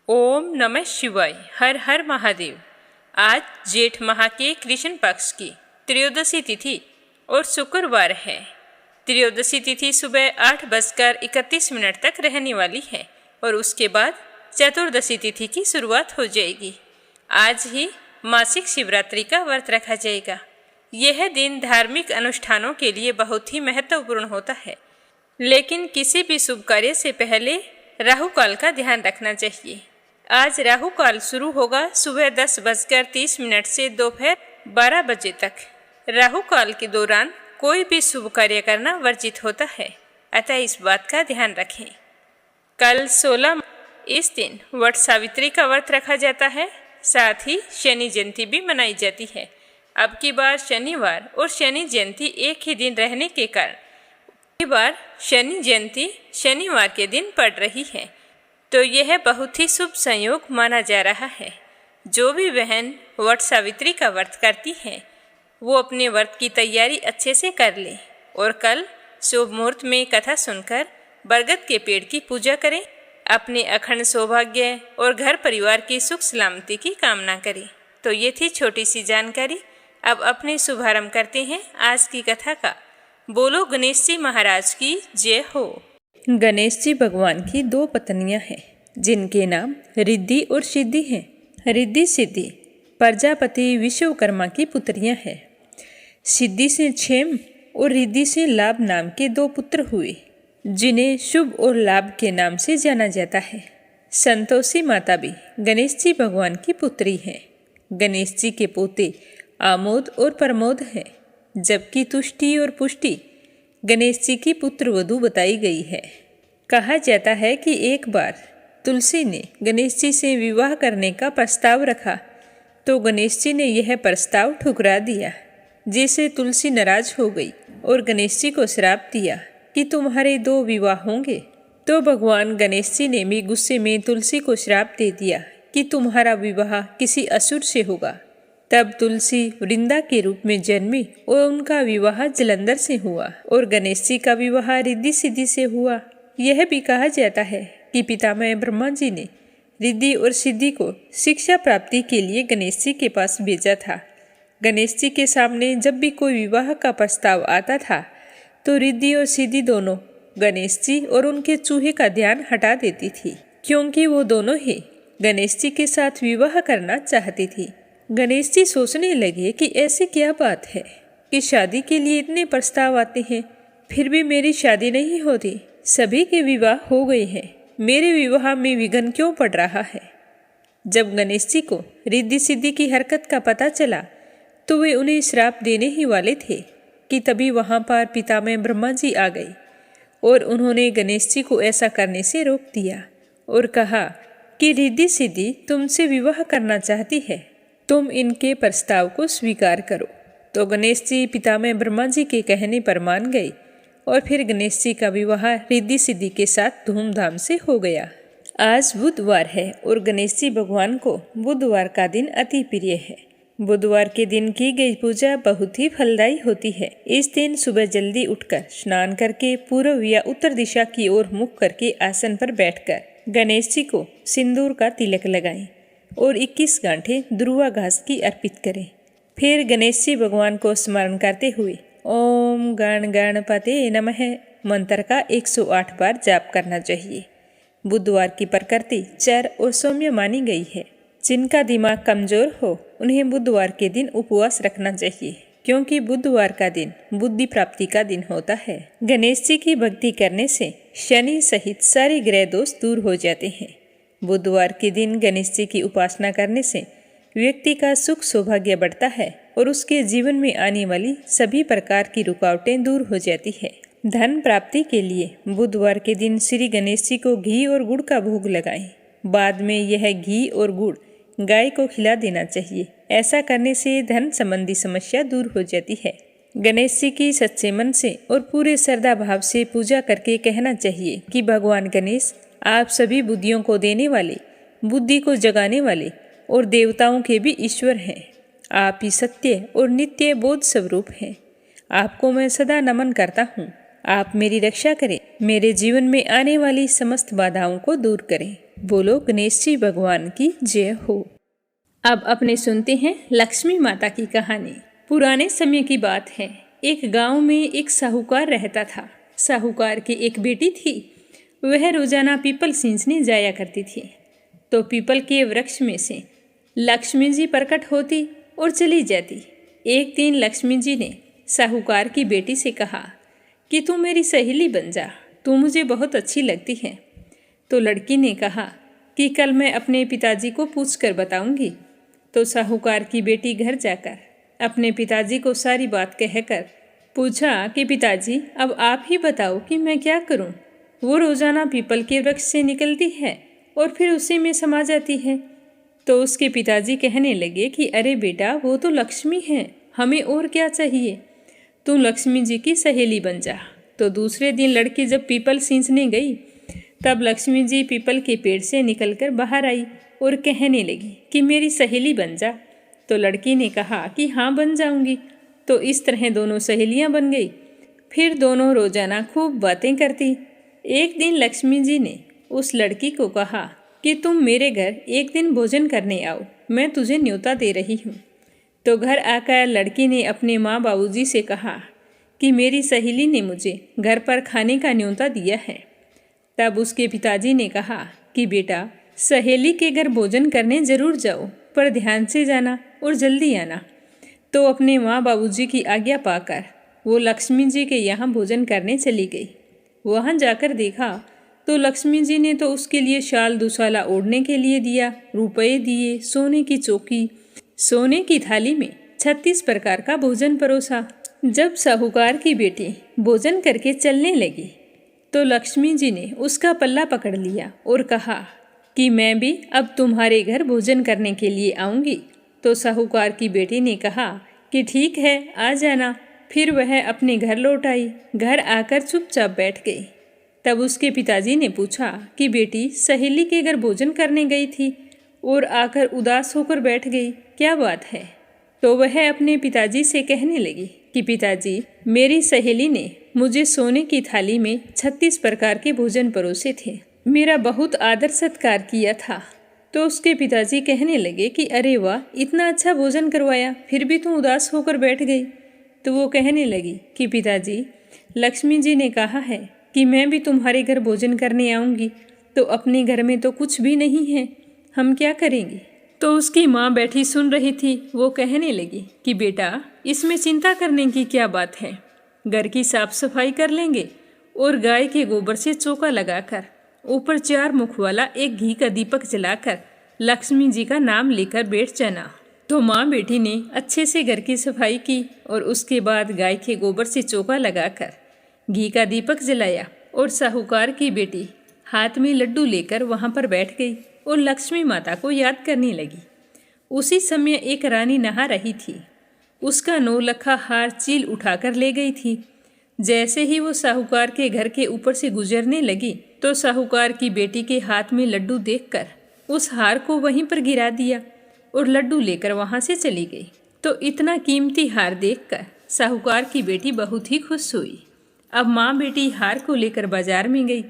ओम नमः शिवाय। हर हर महादेव। आज जेठ माह के कृष्ण पक्ष की त्रयोदशी तिथि और शुक्रवार है। त्रयोदशी तिथि सुबह 8:31 तक रहने वाली है और उसके बाद चतुर्दशी तिथि की शुरुआत हो जाएगी। आज ही मासिक शिवरात्रि का व्रत रखा जाएगा। यह दिन धार्मिक अनुष्ठानों के लिए बहुत ही महत्वपूर्ण होता है, लेकिन किसी भी शुभ कार्य से पहले राहु काल का ध्यान रखना चाहिए। आज राहु काल शुरू होगा सुबह 10:30 से दोपहर 12 बजे तक। राहु काल के दौरान कोई भी शुभ कार्य करना वर्जित होता है, अतः इस बात का ध्यान रखें। कल 16 इस दिन वट सावित्री का व्रत रखा जाता है। साथ ही शनि जयंती भी मनाई जाती है। अब की बार शनिवार और शनि जयंती एक ही दिन रहने के कारण की बार शनि जयंती शनिवार के दिन पड़ रही है, तो यह बहुत ही शुभ संयोग माना जा रहा है। जो भी बहन वट सावित्री का व्रत करती हैं, वो अपने व्रत की तैयारी अच्छे से कर लें और कल शुभ मुहूर्त में कथा सुनकर बरगद के पेड़ की पूजा करें। अपने अखंड सौभाग्य और घर परिवार की सुख सलामती की कामना करें। तो ये थी छोटी सी जानकारी। अब अपने शुभारंभ करते हैं आज की कथा का। बोलो गणेश जी महाराज की जय हो। गणेश जी भगवान की 2 पत्नियां हैं, जिनके नाम रिद्धि और सिद्धि हैं। रिद्धि सिद्धि प्रजापति विश्वकर्मा की पुत्रियां हैं। सिद्धि से क्षेम और रिद्धि से लाभ नाम के 2 पुत्र हुए, जिन्हें शुभ और लाभ के नाम से जाना जाता है। संतोषी माता भी गणेश जी भगवान की पुत्री हैं। गणेश जी के पोते आमोद और प्रमोद हैं, जबकि तुष्टि और पुष्टि गणेश जी की पुत्र वधू बताई गई है। कहा जाता है कि एक बार तुलसी ने गणेश जी से विवाह करने का प्रस्ताव रखा, तो गणेश जी ने यह प्रस्ताव ठुकरा दिया, जिससे तुलसी नाराज हो गई और गणेश जी को श्राप दिया कि तुम्हारे 2 विवाह होंगे। तो भगवान गणेश जी ने भी गुस्से में तुलसी को श्राप दे दिया कि तुम्हारा विवाह किसी असुर से होगा। तब तुलसी वृंदा के रूप में जन्मी और उनका विवाह जलंधर से हुआ और गणेश जी का विवाह रिद्धि सिद्धि से हुआ। यह भी कहा जाता है कि पितामह ब्रह्मा जी ने रिद्धि और सिद्धि को शिक्षा प्राप्ति के लिए गणेश जी के पास भेजा था। गणेश जी के सामने जब भी कोई विवाह का प्रस्ताव आता था, तो रिद्धि और सिद्धि दोनों गणेश जी और उनके चूहे का ध्यान हटा देती थी, क्योंकि वो दोनों ही गणेश जी के साथ विवाह करना चाहती थी। गणेश जी सोचने लगे कि ऐसी क्या बात है कि शादी के लिए इतने प्रस्ताव आते हैं, फिर भी मेरी शादी नहीं होती। सभी के विवाह हो गए हैं, मेरे विवाह में विघ्न क्यों पड़ रहा है। जब गणेश जी को रिद्धि सिद्धि की हरकत का पता चला, तो वे उन्हें श्राप देने ही वाले थे कि तभी वहाँ पर पितामह ब्रह्मा जी आ गए और उन्होंने गणेश जी को ऐसा करने से रोक दिया और कहा कि रिद्धि सिद्धि तुमसे विवाह करना चाहती है, तुम इनके प्रस्ताव को स्वीकार करो। तो गणेश जी पितामह ब्रह्मा जी के कहने पर मान गए और फिर गणेश जी का विवाह रिद्धि सिद्धि के साथ धूमधाम से हो गया। आज बुधवार है और गणेश जी भगवान को बुधवार का दिन अति प्रिय है। बुधवार के दिन की गई पूजा बहुत ही फलदायी होती है। इस दिन सुबह जल्दी उठकर स्नान करके पूर्व या उत्तर दिशा की ओर मुख करके आसन पर बैठकर गणेश जी को सिंदूर का तिलक लगाएं और 21 गांठें दुर्वा घास की अर्पित करें। फिर गणेश जी भगवान को स्मरण करते हुए ओम गण गणपते नमः मंत्र का 108 बार जाप करना चाहिए। बुधवार की प्रकृति चर और सौम्य मानी गई है। जिनका दिमाग कमजोर हो, उन्हें बुधवार के दिन उपवास रखना चाहिए, क्योंकि बुधवार का दिन बुद्धि प्राप्ति का दिन होता है। गणेश जी की भक्ति करने से शनि सहित सारे ग्रह दोष दूर हो जाते हैं। बुधवार के दिन गणेश जी की उपासना करने से व्यक्ति का सुख सौभाग्य बढ़ता है और उसके जीवन में आने वाली सभी प्रकार की रुकावटें दूर हो जाती है। धन प्राप्ति के लिए बुधवार के दिन श्री गणेश जी को घी और गुड़ का भोग लगाएं। बाद में यह घी और गुड़ गाय को खिला देना चाहिए। ऐसा करने से धन संबंधी समस्या दूर हो जाती है। गणेश जी की सच्चे मन से और पूरे श्रद्धा भाव से पूजा करके कहना चाहिए कि भगवान गणेश, आप सभी बुद्धियों को देने वाले, बुद्धि को जगाने वाले और देवताओं के भी ईश्वर हैं। आप ही सत्य और नित्य बोध स्वरूप हैं। आपको मैं सदा नमन करता हूँ। आप मेरी रक्षा करें, मेरे जीवन में आने वाली समस्त बाधाओं को दूर करें। बोलो गणेश जी भगवान की जय हो। अब अपने सुनते हैं लक्ष्मी माता की कहानी। पुराने समय की बात है। एक गांव में एक साहूकार रहता था। साहूकार की एक बेटी थी। वह रोजाना पीपल सींचने जाया करती थी। तो पीपल के वृक्ष में से लक्ष्मी जी प्रकट होती और चली जाती। एक दिन लक्ष्मी जी ने साहूकार की बेटी से कहा कि तू मेरी सहेली बन जा, तू मुझे बहुत अच्छी लगती है। तो लड़की ने कहा कि कल मैं अपने पिताजी को पूछ कर बताऊंगी। तो साहूकार की बेटी घर जाकर अपने पिताजी को सारी बात कहकर पूछा कि पिताजी अब आप ही बताओ कि मैं क्या करूं। वो रोजाना पीपल के वृक्ष से निकलती है और फिर उसी में समा जाती है। तो उसके पिताजी कहने लगे कि अरे बेटा, वो तो लक्ष्मी है, हमें और क्या चाहिए, तू लक्ष्मी जी की सहेली बन जा। तो दूसरे दिन लड़की जब पीपल सींचने गई तब लक्ष्मी जी पीपल के पेड़ से निकलकर बाहर आई और कहने लगी कि मेरी सहेली बन जा। तो लड़की ने कहा कि हाँ बन जाऊंगी। तो इस तरह दोनों सहेलियां बन गई। फिर दोनों रोजाना खूब बातें करती। एक दिन लक्ष्मी जी ने उस लड़की को कहा कि तुम मेरे घर एक दिन भोजन करने आओ, मैं तुझे न्योता दे रही हूँ। तो घर आकर लड़की ने अपने माँ बाबूजी से कहा कि मेरी सहेली ने मुझे घर पर खाने का न्योता दिया है। तब उसके पिताजी ने कहा कि बेटा, सहेली के घर भोजन करने जरूर जाओ, पर ध्यान से जाना और जल्दी आना। तो अपने माँ बाबूजी की आज्ञा पाकर वो लक्ष्मी जी के यहाँ भोजन करने चली गई। वहाँ जाकर देखा तो लक्ष्मी जी ने तो उसके लिए शाल दुशाला ओढ़ने के लिए दिया, रुपए दिए, सोने की चौकी, सोने की थाली में 36 प्रकार का भोजन परोसा। जब साहूकार की बेटी भोजन करके चलने लगी तो लक्ष्मी जी ने उसका पल्ला पकड़ लिया और कहा कि मैं भी अब तुम्हारे घर भोजन करने के लिए आऊँगी। तो साहूकार की बेटी ने कहा कि ठीक है, आ जाना। फिर वह अपने घर लौट आई। घर आकर चुपचाप बैठ गई। तब उसके पिताजी ने पूछा कि बेटी, सहेली के घर भोजन करने गई थी और आकर उदास होकर बैठ गई, क्या बात है? तो वह अपने पिताजी से कहने लगी कि पिताजी, मेरी सहेली ने मुझे सोने की थाली में 36 प्रकार के भोजन परोसे थे, मेरा बहुत आदर सत्कार किया था। तो उसके पिताजी कहने लगे कि अरे वाह, इतना अच्छा भोजन करवाया, फिर भी तुम उदास होकर बैठ गई। तो वो कहने लगी कि पिताजी, लक्ष्मी जी ने कहा है कि मैं भी तुम्हारे घर भोजन करने आऊँगी, तो अपने घर में तो कुछ भी नहीं है, हम क्या करेंगे? तो उसकी माँ बैठी सुन रही थी। वो कहने लगी कि बेटा, इसमें चिंता करने की क्या बात है, घर की साफ सफाई कर लेंगे और गाय के गोबर से चौका लगाकर ऊपर 4 मुख वाला एक घी का दीपक जलाकर लक्ष्मी जी का नाम लेकर बैठ जाना। तो माँ बेटी ने अच्छे से घर की सफाई की और उसके बाद गाय के गोबर से चौका लगाकर घी का दीपक जलाया और साहूकार की बेटी हाथ में लड्डू लेकर वहाँ पर बैठ गई और लक्ष्मी माता को याद करने लगी। उसी समय एक रानी नहा रही थी। उसका 9 लखा हार चील उठाकर ले गई थी। जैसे ही वो साहूकार के घर के ऊपर से गुजरने लगी तो साहूकार की बेटी के हाथ में लड्डू देखकर उस हार को वहीं पर गिरा दिया और लड्डू लेकर वहाँ से चली गई। तो इतना कीमती हार देखकर साहूकार की बेटी बहुत ही खुश हुई। अब माँ बेटी हार को लेकर बाजार में गई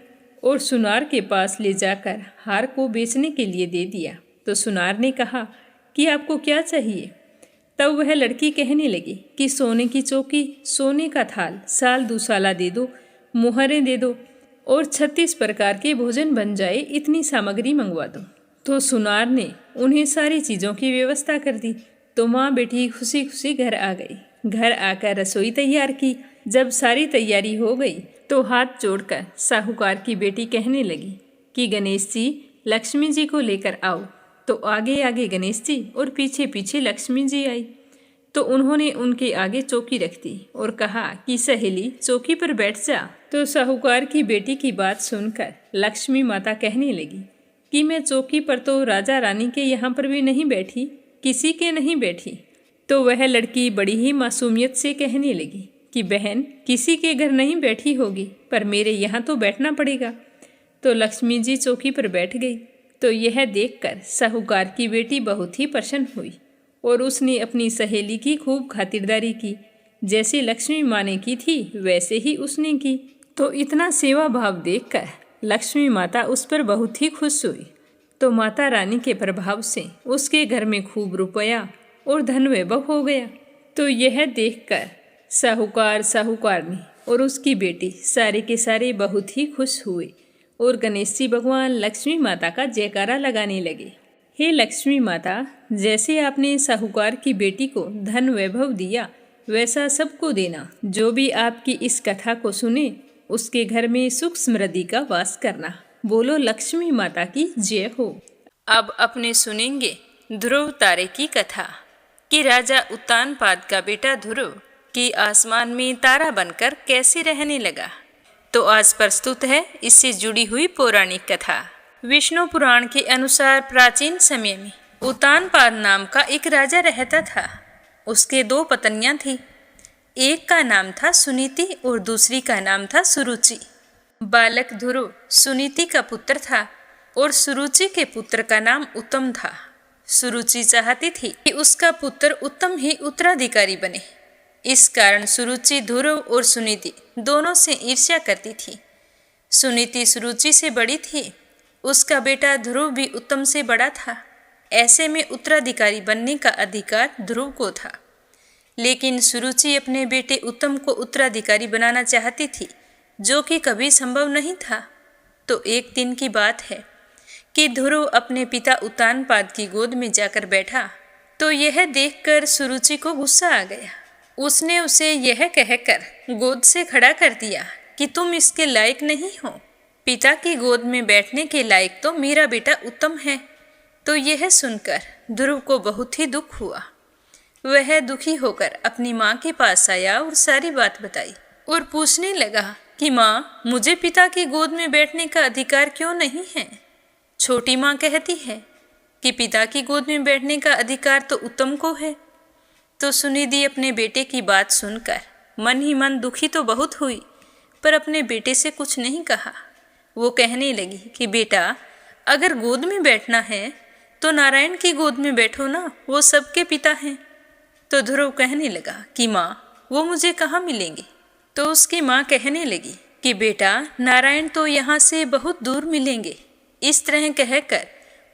और सुनार के पास ले जाकर हार को बेचने के लिए दे दिया। तो सुनार ने कहा कि आपको क्या चाहिए? तब वह लड़की कहने लगी कि सोने की चौकी, सोने का थाल, साल दुसाला दे दो, मुहरें दे दो और 36 प्रकार के भोजन बन जाए, इतनी सामग्री मंगवा दो। तो सुनार ने उन्हें सारी चीज़ों की व्यवस्था कर दी। तो माँ बेटी खुशी खुशी घर आ गई। घर आकर रसोई तैयार की। जब सारी तैयारी हो गई तो हाथ जोड़कर साहूकार की बेटी कहने लगी कि गणेश जी, लक्ष्मी जी को लेकर आओ। तो आगे आगे गणेश जी और पीछे पीछे लक्ष्मी जी आई। तो उन्होंने उनके आगे चौकी रख दी और कहा कि सहेली, चौकी पर बैठ जा। तो साहूकार की बेटी की बात सुनकर लक्ष्मी माता कहने लगी कि मैं चौकी पर तो राजा रानी के यहाँ पर भी नहीं बैठी, किसी के नहीं बैठी। तो वह लड़की बड़ी ही मासूमियत से कहने लगी कि बहन, किसी के घर नहीं बैठी होगी, पर मेरे यहाँ तो बैठना पड़ेगा। तो लक्ष्मी जी चौकी पर बैठ गई। तो यह देखकर साहूकार की बेटी बहुत ही प्रसन्न हुई और उसने अपनी सहेली की खूब खातिरदारी की। जैसे लक्ष्मी माँ ने की थी वैसे ही उसने की। तो इतना सेवा भाव देखकर लक्ष्मी माता उस पर बहुत ही खुश हुई तो माता रानी के प्रभाव से उसके घर में खूब रुपया और धन वैभव हो गया। तो यह देखकर साहूकारनी और उसकी बेटी सारे के सारे बहुत ही खुश हुए और गणेश जी भगवान लक्ष्मी माता का जयकारा लगाने लगे। हे लक्ष्मी माता, जैसे आपने साहूकार की बेटी को धन वैभव दिया, वैसा सबको देना। जो भी आपकी इस कथा को सुने उसके घर में सुख समृद्धि का वास करना। बोलो लक्ष्मी माता की जय हो। अब अपने सुनेंगे ध्रुव तारे की कथा कि राजा उत्तानपाद का बेटा ध्रुव कि आसमान में तारा बनकर कैसे रहने लगा। तो आज प्रस्तुत है इससे जुड़ी हुई पौराणिक कथा। विष्णु पुराण के अनुसार प्राचीन समय में उत्तानपाद नाम का एक राजा रहता था। उसके 2 पत्नियां थीं। एक का नाम था सुनीति और दूसरी का नाम था सुरुचि। बालक ध्रुव सुनीति का पुत्र था और सुरुचि के पुत्र का नाम उत्तम था। सुरुचि चाहती थी कि उसका पुत्र उत्तम ही उत्तराधिकारी बने। इस कारण सुरुचि ध्रुव और सुनीति दोनों से ईर्ष्या करती थी। सुनीति सुरुचि से बड़ी थी, उसका बेटा ध्रुव भी उत्तम से बड़ा था। ऐसे में उत्तराधिकारी बनने का अधिकार ध्रुव को था, लेकिन सुरुचि अपने बेटे उत्तम को उत्तराधिकारी बनाना चाहती थी, जो कि कभी संभव नहीं था। तो एक दिन की बात है कि ध्रुव अपने पिता उत्तानपाद की गोद में जाकर बैठा तो यह देखकर सुरुचि को गुस्सा आ गया। उसने उसे यह कहकर गोद से खड़ा कर दिया कि तुम इसके लायक नहीं हो। पिता की गोद में बैठने के लायक तो मेरा बेटा उत्तम है। तो यह सुनकर ध्रुव को बहुत ही दुख हुआ। वह दुखी होकर अपनी माँ के पास आया और सारी बात बताई और पूछने लगा कि माँ, मुझे पिता की गोद में बैठने का अधिकार क्यों नहीं है? छोटी माँ कहती है कि पिता की गोद में बैठने का अधिकार तो उत्तम को है। तो सुनिधि अपने बेटे की बात सुनकर मन ही मन दुखी तो बहुत हुई, पर अपने बेटे से कुछ नहीं कहा। वो कहने लगी कि बेटा, अगर गोद में बैठना है तो नारायण की गोद में बैठो ना, वो सबके पिता हैं। तो ध्रुव कहने लगा कि माँ, वो मुझे कहाँ मिलेंगे? तो उसकी माँ कहने लगी कि बेटा, नारायण तो यहाँ से बहुत दूर मिलेंगे। इस तरह कहकर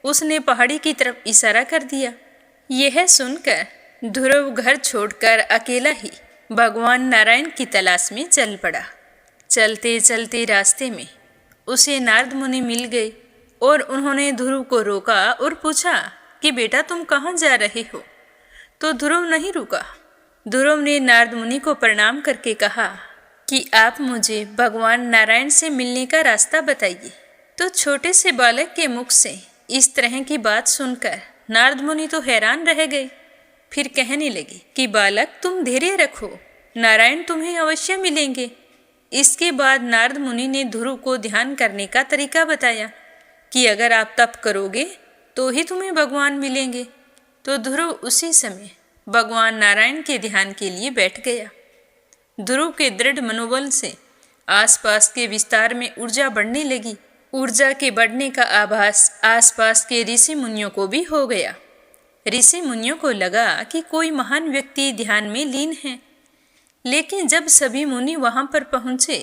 उसने पहाड़ी की तरफ इशारा कर दिया। यह सुनकर ध्रुव घर छोड़कर अकेला ही भगवान नारायण की तलाश में चल पड़ा। चलते चलते रास्ते में उसे नारद मुनि मिल गए और उन्होंने ध्रुव को रोका और पूछा कि बेटा, तुम कहाँ जा रहे हो? तो ध्रुव नहीं रुका। ध्रुव ने नारद मुनि को प्रणाम करके कहा कि आप मुझे भगवान नारायण से मिलने का रास्ता बताइए। तो छोटे से बालक के मुख से इस तरह की बात सुनकर नारद मुनि तो हैरान रह गए। फिर कहने लगे कि बालक, तुम धैर्य रखो, नारायण तुम्हें अवश्य मिलेंगे। इसके बाद नारद मुनि ने ध्रुव को ध्यान करने का तरीका बताया कि अगर आप तप करोगे तो ही तुम्हें भगवान मिलेंगे। तो ध्रुव उसी समय भगवान नारायण के ध्यान के लिए बैठ गया। ध्रुव के दृढ़ मनोबल से आसपास के विस्तार में ऊर्जा बढ़ने लगी। ऊर्जा के बढ़ने का आभास आसपास के ऋषि मुनियों को भी हो गया। ऋषि मुनियों को लगा कि कोई महान व्यक्ति ध्यान में लीन है। लेकिन जब सभी मुनि वहां पर पहुंचे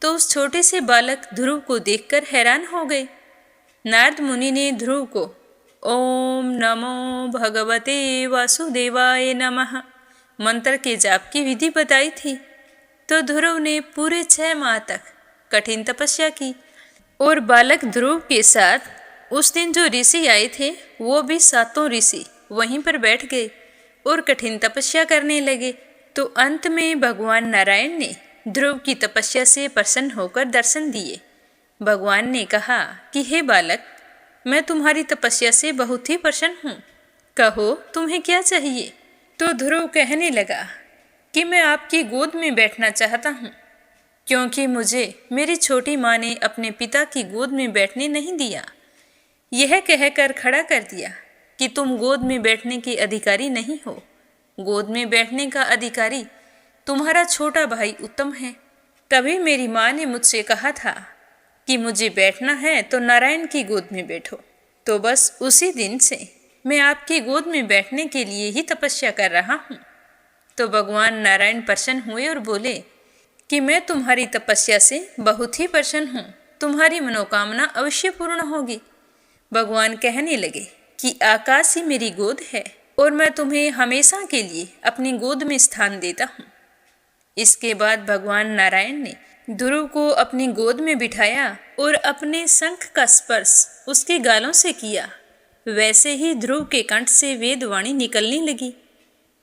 तो उस छोटे से बालक ध्रुव को देखकर हैरान हो गए। नारद मुनि ने ध्रुव को ओम नमो भगवते वासुदेवाय नमः मंत्र के जाप की विधि बताई थी। तो ध्रुव ने पूरे 6 माह तक कठिन तपस्या की और बालक ध्रुव के साथ उस दिन जो ऋषि आए थे वो भी 7 ऋषि वहीं पर बैठ गए और कठिन तपस्या करने लगे। तो अंत में भगवान नारायण ने ध्रुव की तपस्या से प्रसन्न होकर दर्शन दिए। भगवान ने कहा कि हे बालक, मैं तुम्हारी तपस्या से बहुत ही प्रसन्न हूँ, कहो तुम्हें क्या चाहिए? तो ध्रुव कहने लगा कि मैं आपकी गोद में बैठना चाहता हूँ, क्योंकि मुझे मेरी छोटी माँ ने अपने पिता की गोद में बैठने नहीं दिया। यह कहकर खड़ा कर दिया कि तुम गोद में बैठने के अधिकारी नहीं हो। गोद में बैठने का अधिकारी तुम्हारा छोटा भाई उत्तम है। तभी मेरी माँ ने मुझसे कहा था कि मुझे बैठना है तो नारायण की गोद में बैठो। तो बस उसी दिन से मैं आपकी गोद में बैठने के लिए ही तपस्या कर रहा हूँ। तो भगवान नारायण प्रसन्न हुए और बोले कि मैं तुम्हारी तपस्या से बहुत ही प्रसन्न हूँ, तुम्हारी मनोकामना अवश्य पूर्ण होगी। भगवान कहने लगे कि आकाश ही मेरी गोद है और मैं तुम्हें हमेशा के लिए अपनी गोद में स्थान देता हूँ। इसके बाद भगवान नारायण ने ध्रुव को अपनी गोद में बिठाया और अपने शंख का स्पर्श उसके गालों से किया। वैसे ही ध्रुव के कंठ से वेदवाणी निकलने लगी।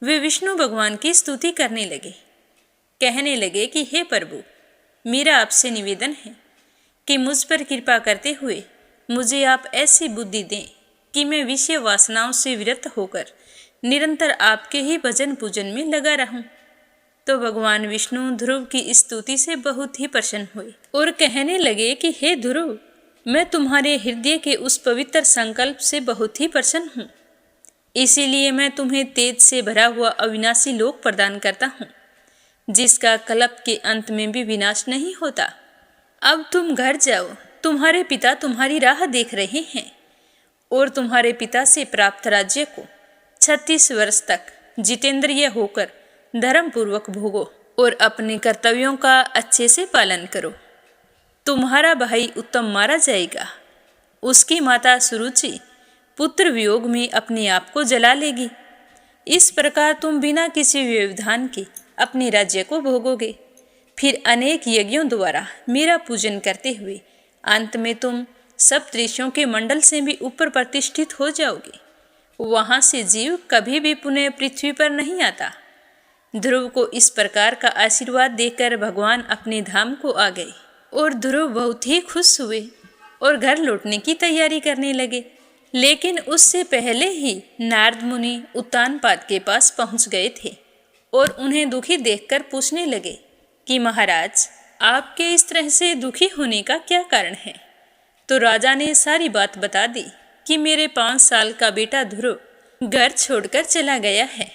वे विष्णु भगवान की स्तुति करने लगे, कहने लगे कि हे प्रभु, मेरा आपसे निवेदन है कि मुझ पर कृपा करते हुए मुझे आप ऐसी बुद्धि दें कि मैं विषय वासनाओं से विरत होकर निरंतर आपके ही भजन पूजन में लगा रहूं। तो भगवान विष्णु ध्रुव की स्तुति से बहुत ही प्रसन्न हुए और कहने लगे कि हे ध्रुव, मैं तुम्हारे हृदय के उस पवित्र संकल्प से बहुत ही प्रसन्न हूँ। इसीलिए मैं तुम्हें तेज से भरा हुआ अविनाशी लोक प्रदान करता हूँ, जिसका कल्प के अंत में भी विनाश नहीं होता। अब तुम घर जाओ, तुम्हारे पिता तुम्हारी राह देख रहे हैं और तुम्हारे पिता से प्राप्त राज्य को 36 वर्ष तक जितेंद्रिय होकर धर्म पूर्वक भोगो और अपने कर्तव्यों का अच्छे से पालन करो। तुम्हारा भाई उत्तम मारा जाएगा। उसकी माता सुरुचि पुत्र वियोग में अपने आप को जला लेगी। इस प्रकार तुम बिना किसी व्यवधान के अपने राज्य को भोगोगे। फिर अनेक यज्ञों द्वारा मेरा पूजन करते हुए अंत में तुम सब ऋषियों के मंडल से भी ऊपर प्रतिष्ठित हो जाओगे। वहां से जीव कभी भी पुनः पृथ्वी पर नहीं आता। ध्रुव को इस प्रकार का आशीर्वाद देकर भगवान अपने धाम को आ गए और ध्रुव बहुत ही खुश हुए और घर लौटने की तैयारी करने लगे। लेकिन उससे पहले ही नारद मुनि उत्तानपाद के पास पहुंच गए थे और उन्हें दुखी देखकर पूछने लगे कि महाराज, आपके इस तरह से दुखी होने का क्या कारण है? तो राजा ने सारी बात बता दी कि मेरे 5 साल का बेटा ध्रुव घर छोड़कर चला गया है।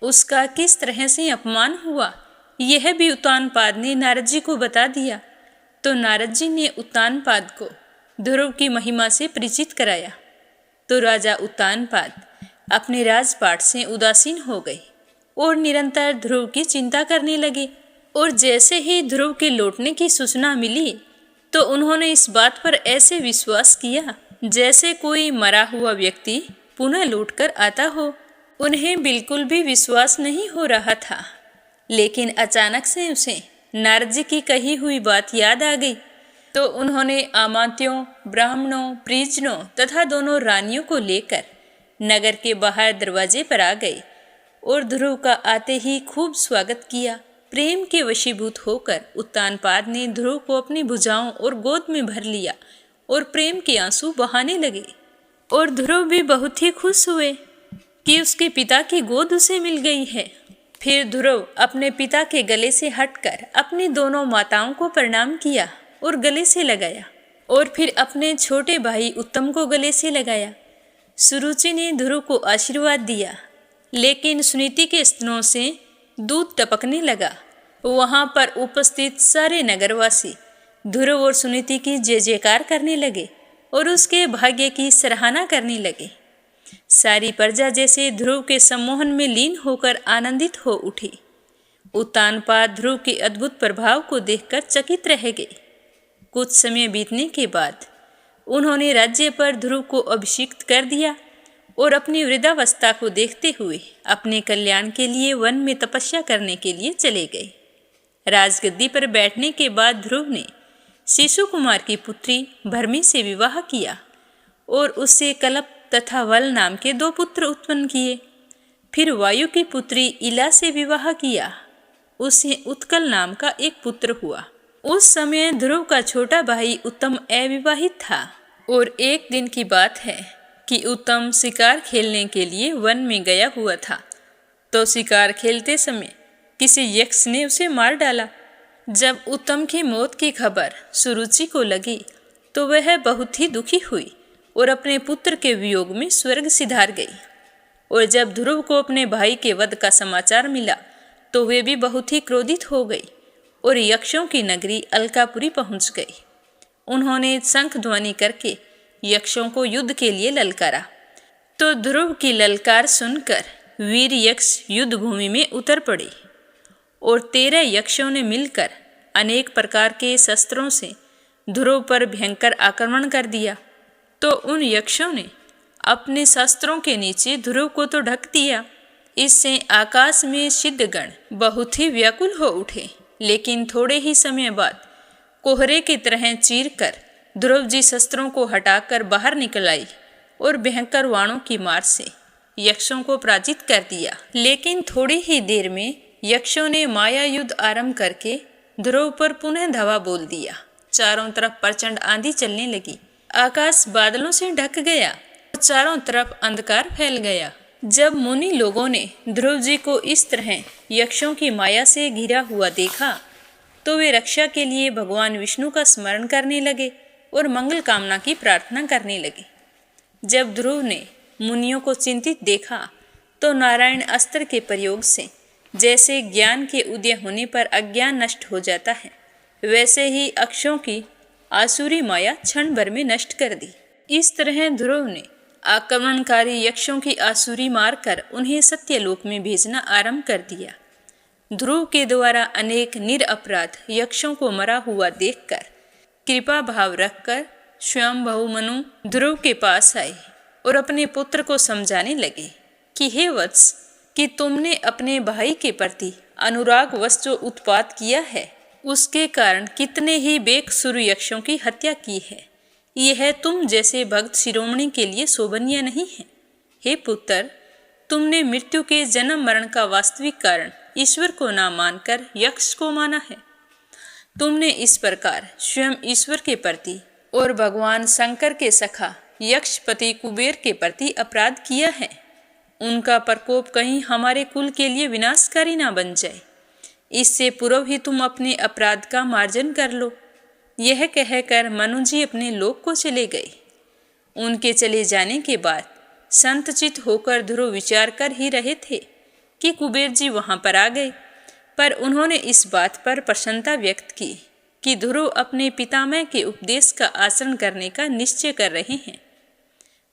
उसका किस तरह से अपमान हुआ यह भी उत्तानपाद ने नारद जी को बता दिया। तो नारद जी ने उत्तानपाद को ध्रुव की महिमा से परिचित कराया। तो राजा उत्तानपाद अपने राजपाट से उदासीन हो गए और निरंतर ध्रुव की चिंता करने लगे। और जैसे ही ध्रुव के लौटने की सूचना मिली तो उन्होंने इस बात पर ऐसे विश्वास किया जैसे कोई मरा हुआ व्यक्ति पुनः लौटकर आता हो। उन्हें बिल्कुल भी विश्वास नहीं हो रहा था। लेकिन अचानक से उसे नारद जी की कही हुई बात याद आ गई। तो उन्होंने आमात्यों, ब्राह्मणों, परिजनों तथा दोनों रानियों को लेकर नगर के बाहर दरवाजे पर आ गए और ध्रुव का आते ही खूब स्वागत किया। प्रेम के वशीभूत होकर उत्तानपाद ने ध्रुव को अपनी भुजाओं और गोद में भर लिया और प्रेम के आंसू बहाने लगे। और ध्रुव भी बहुत ही खुश हुए कि उसके पिता की गोद उसे मिल गई है। फिर ध्रुव अपने पिता के गले से हटकर अपनी दोनों माताओं को प्रणाम किया और गले से लगाया और फिर अपने छोटे भाई उत्तम को गले से लगाया। सुरुचि ने ध्रुव को आशीर्वाद दिया, लेकिन सुनीति के स्तनों से दूध टपकने लगा। वहां पर उपस्थित सारे नगरवासी ध्रुव और सुनीति की जय जयकार करने लगे और उसके भाग्य की सराहना करने लगे। सारी प्रजा जैसे ध्रुव के सम्मोहन में लीन होकर आनंदित हो उठी। उत्तानपाद ध्रुव के अद्भुत प्रभाव को देखकर चकित रह गए। कुछ समय बीतने के बाद उन्होंने राज्य पर ध्रुव को अभिषिक्त कर दिया और अपनी वृद्धावस्था को देखते हुए अपने कल्याण के लिए वन में तपस्या करने के लिए चले गए। राजगद्दी पर बैठने के बाद ध्रुव ने शिशु कुमार की पुत्री भरमी से विवाह किया और उससे कलप तथा वल नाम के 2 पुत्र उत्पन्न किए। फिर वायु की पुत्री इला से विवाह किया। उसे उत्कल नाम का एक पुत्र हुआ। उस समय ध्रुव का छोटा भाई उत्तम अविवाहित था और एक दिन की बात है कि उत्तम शिकार खेलने के लिए वन में गया हुआ था। तो शिकार खेलते समय किसी यक्ष ने उसे मार डाला। जब उत्तम की मौत की खबर सुरुचि को लगी तो वह बहुत ही दुखी हुई और अपने पुत्र के वियोग में स्वर्ग सिधार गई। और जब ध्रुव को अपने भाई के वध का समाचार मिला तो वे भी बहुत ही क्रोधित हो गई और यक्षों की नगरी अलकापुरी पहुंच गई। उन्होंने शंख ध्वनि करके यक्षों को युद्ध के लिए ललकारा। तो ध्रुव की ललकार सुनकर वीर यक्ष युद्ध भूमि में उतर पड़े और 13 यक्षों ने मिलकर अनेक प्रकार के शस्त्रों से ध्रुव पर भयंकर आक्रमण कर दिया। तो उन यक्षों ने अपने शस्त्रों के नीचे ध्रुव को तो ढक दिया। इससे आकाश में सिद्धगण बहुत ही व्याकुल हो उठे, लेकिन थोड़े ही समय बाद कोहरे की तरह चीर कर ध्रुव जी शस्त्रों को हटाकर बाहर निकल आई और भयंकर वाणों की मार से यक्षों को पराजित कर दिया। लेकिन थोड़ी ही देर में यक्षों ने माया युद्ध आरंभ करके ध्रुव पर पुनः धावा बोल दिया। चारों तरफ प्रचंड आंधी चलने लगी, आकाश बादलों से ढक गया, चारों तरफ अंधकार फैल गया। जब मुनि लोगों ने ध्रुव जी को इस तरह यक्षों की माया से घिरा हुआ देखा तो वे रक्षा के लिए भगवान विष्णु का स्मरण करने लगे और मंगल कामना की प्रार्थना करने लगे। जब ध्रुव ने मुनियों को चिंतित देखा तो नारायण अस्त्र के प्रयोग से जैसे ज्ञान के उदय होने पर अज्ञान नष्ट हो जाता है, वैसे ही अक्षों की आसुरी माया क्षण भर में नष्ट कर दी। इस तरह ध्रुव ने आक्रमणकारी यक्षों की आसुरी मारकर उन्हें सत्यलोक में भेजना आरंभ कर दिया। ध्रुव के द्वारा अनेक निरपराध यक्षों को मरा हुआ देखकर कृपा भाव रखकर स्वयंभू मनु ध्रुव के पास आए और अपने पुत्र को समझाने लगे कि हे वत्स, कि तुमने अपने भाई के प्रति अनुराग वश जो उत्पात किया है, उसके कारण कितने ही बेकसूर यक्षों की हत्या की है। यह तुम जैसे भक्त शिरोमणि के लिए शोभनीय नहीं है। हे पुत्र, तुमने मृत्यु के जन्म मरण का वास्तविक कारण ईश्वर को ना मानकर यक्ष को माना है। तुमने इस प्रकार स्वयं ईश्वर के प्रति और भगवान शंकर के सखा यक्षपति कुबेर के प्रति अपराध किया है। उनका प्रकोप कहीं हमारे कुल के लिए विनाशकारी ना बन जाए, इससे पूर्व ही तुम अपने अपराध का मार्जन कर लो। यह कहकर मनु जी अपने लोक को चले गए। उनके चले जाने के बाद संतचित होकर ध्रुव विचार कर ही रहे थे कि कुबेर जी वहां पर आ गए, पर उन्होंने इस बात पर प्रसन्नता व्यक्त की कि ध्रुव अपने पितामह के उपदेश का आचरण करने का निश्चय कर रहे हैं।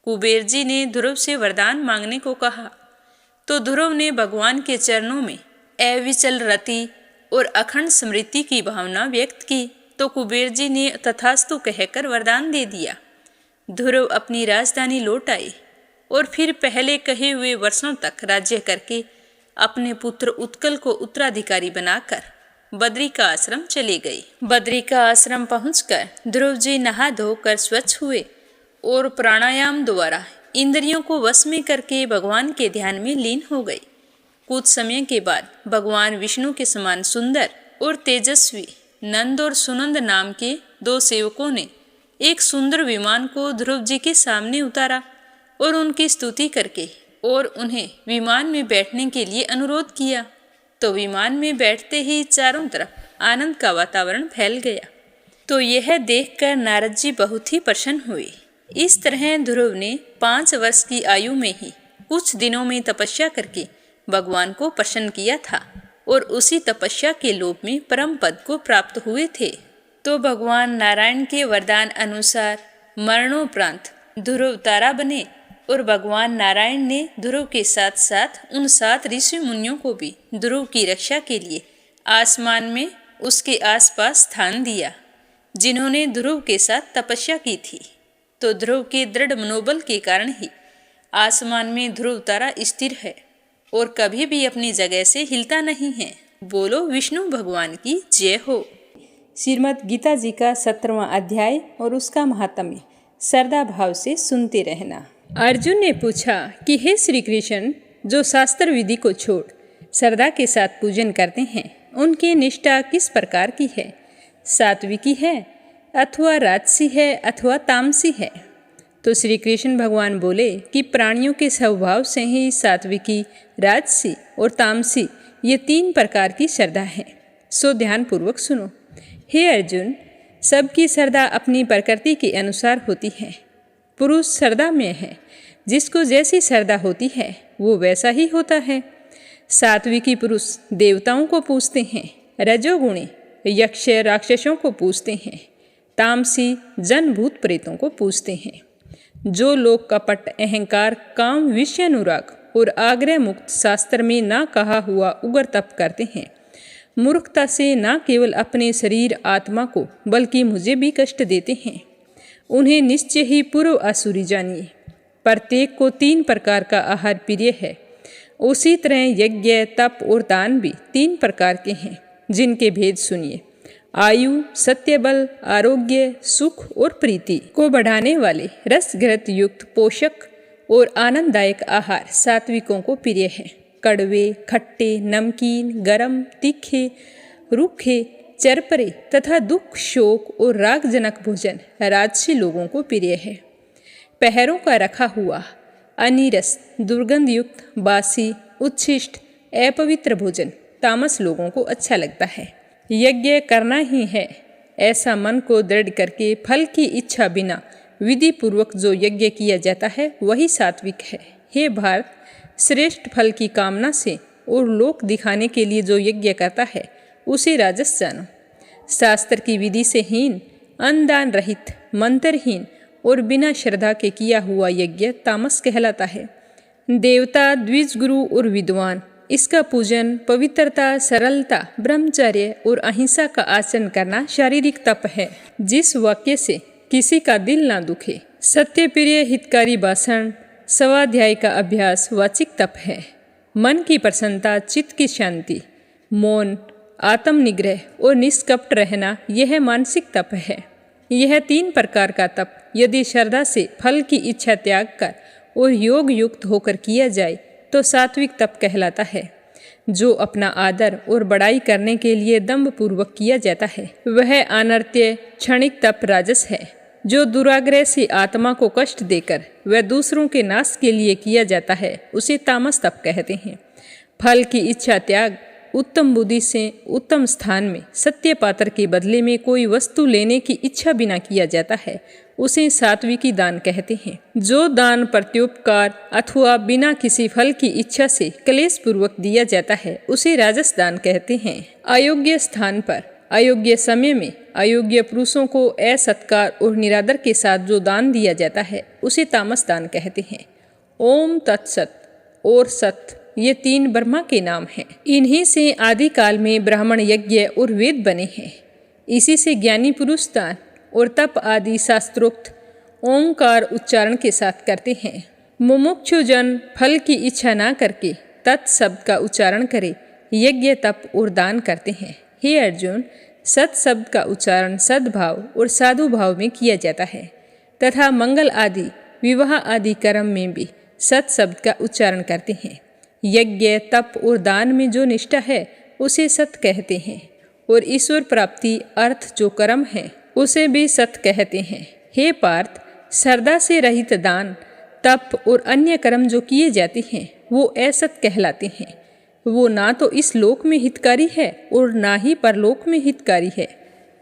कुबेर जी ने ध्रुव से वरदान मांगने को कहा तो ध्रुव ने भगवान के चरणों में अविचल रति और अखंड स्मृति की भावना व्यक्त की तो कुबेर जी ने तथास्तु कहकर वरदान दे दिया। ध्रुव अपनी राजधानी लौट आए और फिर पहले कहे हुए वर्षों तक राज्य करके अपने पुत्र उत्कल को उत्तराधिकारी बनाकर बद्री का आश्रम चले गए। बद्री का आश्रम पहुंचकर ध्रुव जी नहा धोकर स्वच्छ हुए और प्राणायाम द्वारा इंद्रियों को वश में करके भगवान के ध्यान में लीन हो गए। कुछ समय के बाद भगवान विष्णु के समान सुंदर और तेजस्वी नंद और सुनंद नाम के दो सेवकों ने एक सुंदर विमान को ध्रुव जी के सामने उतारा और उनकी स्तुति करके और उन्हें विमान में बैठने के लिए अनुरोध किया। तो विमान में बैठते ही चारों तरफ आनंद का वातावरण फैल गया। तो यह देखकर नारद जी बहुत ही प्रसन्न हुए। इस तरह ध्रुव ने 5 वर्ष की आयु में ही कुछ दिनों में तपस्या करके भगवान को प्रसन्न किया था और उसी तपस्या के लोभ में परम पद को प्राप्त हुए थे। तो भगवान नारायण के वरदान अनुसार मरणोपरांत ध्रुव तारा बने और भगवान नारायण ने ध्रुव के साथ साथ उन 7 ऋषि मुनियों को भी ध्रुव की रक्षा के लिए आसमान में उसके आसपास स्थान दिया, जिन्होंने ध्रुव के साथ तपस्या की थी। तो ध्रुव के दृढ़ मनोबल के कारण ही आसमान में ध्रुव तारा स्थिर है और कभी भी अपनी जगह से हिलता नहीं है। बोलो विष्णु भगवान की जय हो। श्रीमद् गीता जी का 17वां अध्याय और उसका महात्म्य श्रद्धा भाव से सुनते रहना। अर्जुन ने पूछा कि हे श्री कृष्ण, जो शास्त्र विधि को छोड़ श्रद्धा के साथ पूजन करते हैं, उनकी निष्ठा किस प्रकार की है? सात्विकी है अथवा राजसी है अथवा तामसी है? तो श्री कृष्ण भगवान बोले कि प्राणियों के स्वभाव से ही सात्विकी, राजसी और तामसी ये 3 प्रकार की श्रद्धा है। सो ध्यानपूर्वक सुनो। हे अर्जुन, सबकी श्रद्धा अपनी प्रकृति के अनुसार होती है। पुरुष श्रद्धा में है, जिसको जैसी श्रद्धा होती है वो वैसा ही होता है। सात्विकी पुरुष देवताओं को पूजते हैं, रजोगुणी यक्ष राक्षसों को पूजते हैं, तामसी जन भूत प्रेतों को पूजते हैं। जो लोग कपट, अहंकार, काम, विषय अनुराग और आग्रह मुक्त शास्त्र में ना कहा हुआ उग्र तप करते हैं, मूर्खता से न केवल अपने शरीर आत्मा को बल्कि मुझे भी कष्ट देते हैं, उन्हें निश्चय ही पूर्व आसुरी जानिए। प्रत्येक को 3 प्रकार का आहार प्रिय है। उसी तरह यज्ञ, तप और दान भी 3 प्रकार के हैं, जिनके भेद सुनिए। आयु, सत्यबल, आरोग्य, सुख और प्रीति को बढ़ाने वाले रसघृत युक्त पोषक और आनंददायक आहार सात्विकों को प्रिय है। कड़वे, खट्टे, नमकीन, गरम, तीखे, रूखे, चरपरे तथा दुख, शोक और रागजनक भोजन राजसी लोगों को प्रिय है। पहरों का रखा हुआ, अनीरस, दुर्गंध युक्त, बासी, उच्छिष्ट, अपवित्र भोजन तामस लोगों को अच्छा लगता है। यज्ञ करना ही है ऐसा मन को दृढ़ करके फल की इच्छा बिना विधि पूर्वक जो यज्ञ किया जाता है वही सात्विक है। हे भारत, श्रेष्ठ फल की कामना से और लोक दिखाने के लिए जो यज्ञ करता है उसे राजस जानो। शास्त्र की विधि से हीन, अन्नदान रहित, मंत्रहीन और बिना श्रद्धा के किया हुआ यज्ञ तामस कहलाता है। देवता, द्विज गुरु और विद्वान इसका पूजन, पवित्रता, सरलता, ब्रह्मचर्य और अहिंसा का आचरण करना शारीरिक तप है। जिस वाक्य से किसी का दिल ना दुखे, सत्य प्रिय हितकारी भाषण, स्वाध्याय का अभ्यास वाचिक तप है। मन की प्रसन्नता, चित्त की शांति, मौन, आत्मनिग्रह और निष्कपट रहना यह मानसिक तप है। यह 3 प्रकार का तप यदि श्रद्धा से फल की इच्छा त्याग कर और योग युक्त होकर किया जाए तो सात्विक तप कहलाता है। जो अपना आदर और बड़ाई करने के लिए दम्भ पूर्वक किया जाता है वह अनर्त्य क्षणिक तप राजस है। जो दुराग्रह से आत्मा को कष्ट देकर वह दूसरों के नाश के लिए किया जाता है उसे तामस तप कहते हैं। फल की इच्छा त्याग, उत्तम बुद्धि से उत्तम स्थान में सत्य पात्र के बदले में कोई वस्तु लेने की इच्छा बिना किया जाता है उसे सात्विकी दान कहते हैं। जो दान प्रत्युपकार अथवा बिना किसी फल की इच्छा से क्लेश पूर्वक दिया जाता है उसे राजस दान कहते हैं। अयोग्य स्थान पर, अयोग्य समय में, अयोग्य पुरुषों को असत्कार और निरादर के साथ जो दान दिया जाता है उसे तामस दान कहते हैं। ओम तत्सत और सत ये 3 ब्रह्मा के नाम हैं। इन्हीं से आदिकाल में ब्राह्मण यज्ञ और वेद बने हैं। इसी से ज्ञानी पुरुष दान और तप आदि शास्त्रोक्त ओंकार उच्चारण के साथ करते हैं। मुमुक्षु जन फल की इच्छा ना करके तत् शब्द का उच्चारण करे यज्ञ, तप और दान करते हैं। हे अर्जुन, सत शब्द का उच्चारण सद्भाव और साधु भाव में किया जाता है तथा मंगल आदि, विवाह आदि कर्म में भी सत शब्द का उच्चारण करते हैं। यज्ञ, तप और दान में जो निष्ठा है उसे सत कहते हैं और ईश्वर प्राप्ति अर्थ जो कर्म है उसे भी सत कहते हैं। हे पार्थ, श्रद्धा से रहित दान, तप और अन्य कर्म जो किए जाते हैं वो असत कहलाते हैं। वो ना तो इस लोक में हितकारी है और ना ही परलोक में हितकारी है।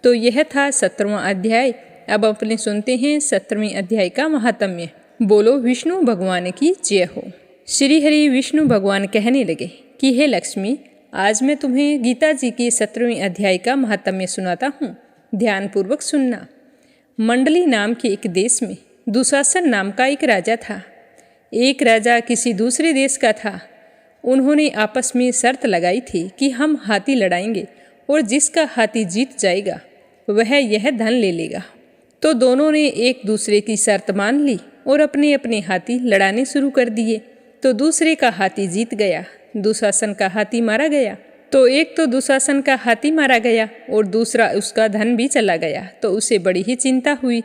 तो यह था 17वां अध्याय। अब अपने सुनते हैं 17वें अध्याय का महात्म्य। बोलो विष्णु भगवान की जय हो। श्री हरि विष्णु भगवान कहने लगे कि हे लक्ष्मी, आज मैं तुम्हें गीता जी के 17वें अध्याय का महात्म्य सुनाता हूँ। ध्यानपूर्वक सुनना। मंडली नाम के एक देश में दुशासन नाम का एक राजा था। एक राजा किसी दूसरे देश का था। उन्होंने आपस में शर्त लगाई थी कि हम हाथी लड़ाएंगे और जिसका हाथी जीत जाएगा वह यह धन ले लेगा। तो दोनों ने एक दूसरे की शर्त मान ली और अपने अपने हाथी लड़ाने शुरू कर दिए। तो दूसरे का हाथी जीत गया, दुशासन का हाथी मारा गया। तो एक तो दुशासन का हाथी मारा गया और दूसरा उसका धन भी चला गया। तो उसे बड़ी ही चिंता हुई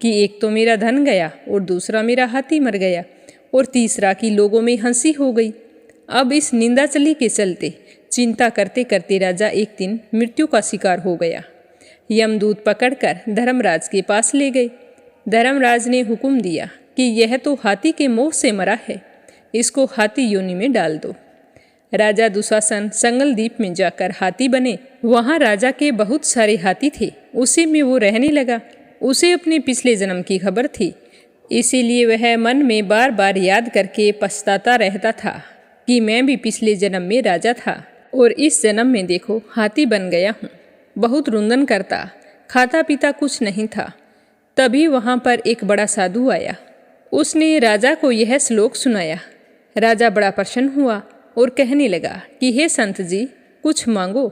कि एक तो मेरा धन गया और दूसरा मेरा हाथी मर गया और तीसरा की लोगों में हंसी हो गई। अब इस निंदा चली के चलते चिंता करते करते राजा एक दिन मृत्यु का शिकार हो गया। यमदूत पकड़कर धर्मराज के पास ले गए। धर्मराज ने हुक्म दिया कि यह तो हाथी के मोह से मरा है, इसको हाथी योनि में डाल दो। राजा दुशासन संगलदीप में जाकर हाथी बने। वहाँ राजा के बहुत सारे हाथी थे, उसी में वो रहने लगा। उसे अपने पिछले जन्म की खबर थी, इसीलिए वह मन में बार बार याद करके पछताता रहता था कि मैं भी पिछले जन्म में राजा था और इस जन्म में देखो हाथी बन गया हूँ। बहुत रुंदन करता, खाता पीता कुछ नहीं था। तभी वहाँ पर एक बड़ा साधु आया। उसने राजा को यह श्लोक सुनाया। राजा बड़ा प्रसन्न हुआ और कहने लगा कि हे संत जी, कुछ मांगो।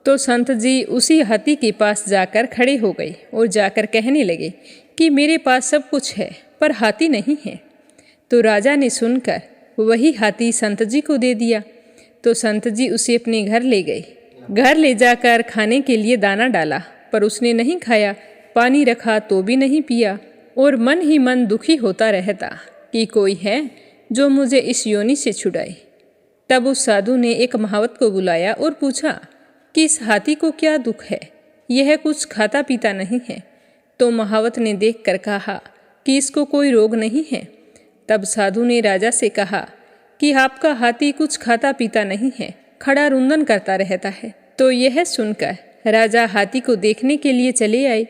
तो संत जी उसी हाथी के पास जाकर खड़े हो गए और जाकर कहने लगे कि मेरे पास सब कुछ है पर हाथी नहीं है। तो राजा ने सुनकर वही हाथी संत जी को दे दिया। तो संत जी उसे अपने घर ले गए। घर ले जाकर खाने के लिए दाना डाला पर उसने नहीं खाया, पानी रखा तो भी नहीं पिया, और मन ही मन दुखी होता रहता कि कोई है जो मुझे इस योनि से छुड़ाए। तब उस साधु ने एक महावत को बुलाया और पूछा कि इस हाथी को क्या दुख है, यह कुछ खाता पीता नहीं है। तो महावत ने देखकर कहा कि इसको कोई रोग नहीं है। तब साधु ने राजा से कहा कि आपका हाथी कुछ खाता पीता नहीं है, खड़ा रुंदन करता रहता है। तो यह सुनकर राजा हाथी को देखने के लिए चले आए।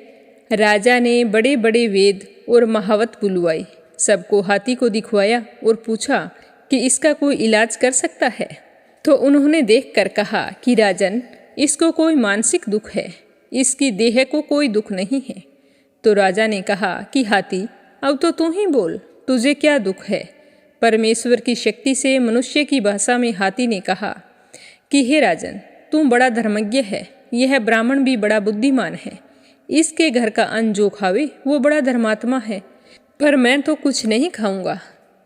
राजा ने बड़े बड़े वेद और महावत बुलवाए, सबको हाथी को दिखवाया और पूछा कि इसका कोई इलाज कर सकता है। तो उन्होंने देखकर कहा कि राजन, इसको कोई मानसिक दुख है, इसकी देह को कोई दुख नहीं है। तो राजा ने कहा कि हाथी, अब तो तू ही बोल, तुझे क्या दुख है। परमेश्वर की शक्ति से मनुष्य की भाषा में हाथी ने कहा कि हे राजन, तू बड़ा धर्मज्ञ है, यह ब्राह्मण भी बड़ा बुद्धिमान है, इसके घर का अन्न जो खावे वो बड़ा धर्मात्मा है, पर मैं तो कुछ नहीं खाऊंगा।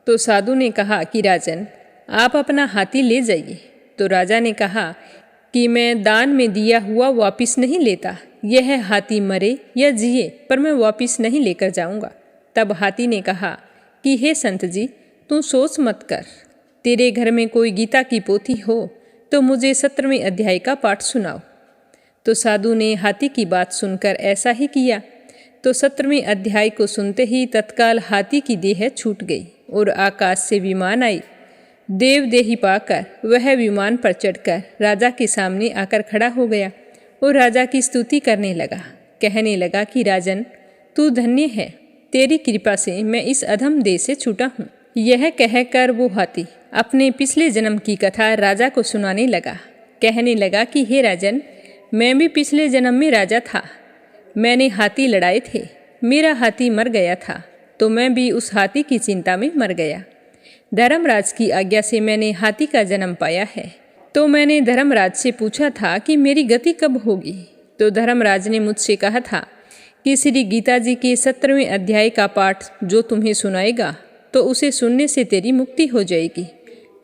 तो साधु ने कहा कि राजन, आप अपना हाथी ले जाइए। तो राजा ने कहा कि मैं दान में दिया हुआ वापिस नहीं लेता, यह हाथी मरे या जिए पर मैं वापिस नहीं लेकर जाऊंगा। तब हाथी ने कहा कि हे संत जी, तू सोच मत कर, तेरे घर में कोई गीता की पोथी हो तो मुझे 17वें अध्याय का पाठ सुनाओ। तो साधु ने हाथी की बात सुनकर ऐसा ही किया। तो 17वें अध्याय को सुनते ही तत्काल हाथी की देह छूट गई और आकाश से विमान आई। देवदेही पाकर वह विमान पर चढ़कर राजा के सामने आकर खड़ा हो गया और राजा की स्तुति करने लगा। कहने लगा कि राजन, तू धन्य है, तेरी कृपा से मैं इस अधम देह से छूटा हूँ। यह कहकर वो हाथी अपने पिछले जन्म की कथा राजा को सुनाने लगा। कहने लगा कि हे राजन, मैं भी पिछले जन्म में राजा था, मैंने हाथी लड़ाए थे, मेरा हाथी मर गया था तो मैं भी उस हाथी की चिंता में मर गया। धर्मराज की आज्ञा से मैंने हाथी का जन्म पाया है। तो मैंने धर्मराज से पूछा था कि मेरी गति कब होगी। तो धर्मराज ने मुझसे कहा था कि श्री गीता जी के 17वें अध्याय का पाठ जो तुम्हें सुनाएगा तो उसे सुनने से तेरी मुक्ति हो जाएगी।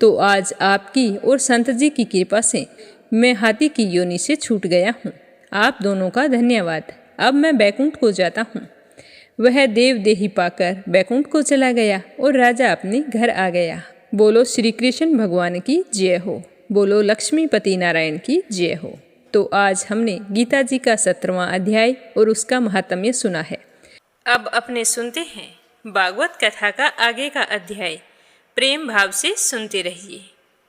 तो आज आपकी और संत जी की कृपा से मैं हाथी की योनि से छूट गया हूँ। आप दोनों का धन्यवाद। अब मैं बैकुंठ को जाता हूँ। वह देवदेही पाकर बैकुंठ को चला गया और राजा अपने घर आ गया। बोलो श्री कृष्ण भगवान की जय हो। बोलो लक्ष्मीपति नारायण की जय हो। तो आज हमने गीता जी का 17वां अध्याय और उसका महात्म्य सुना है। अब अपने सुनते हैं भागवत कथा का आगे का अध्याय। प्रेम भाव से सुनते रहिए।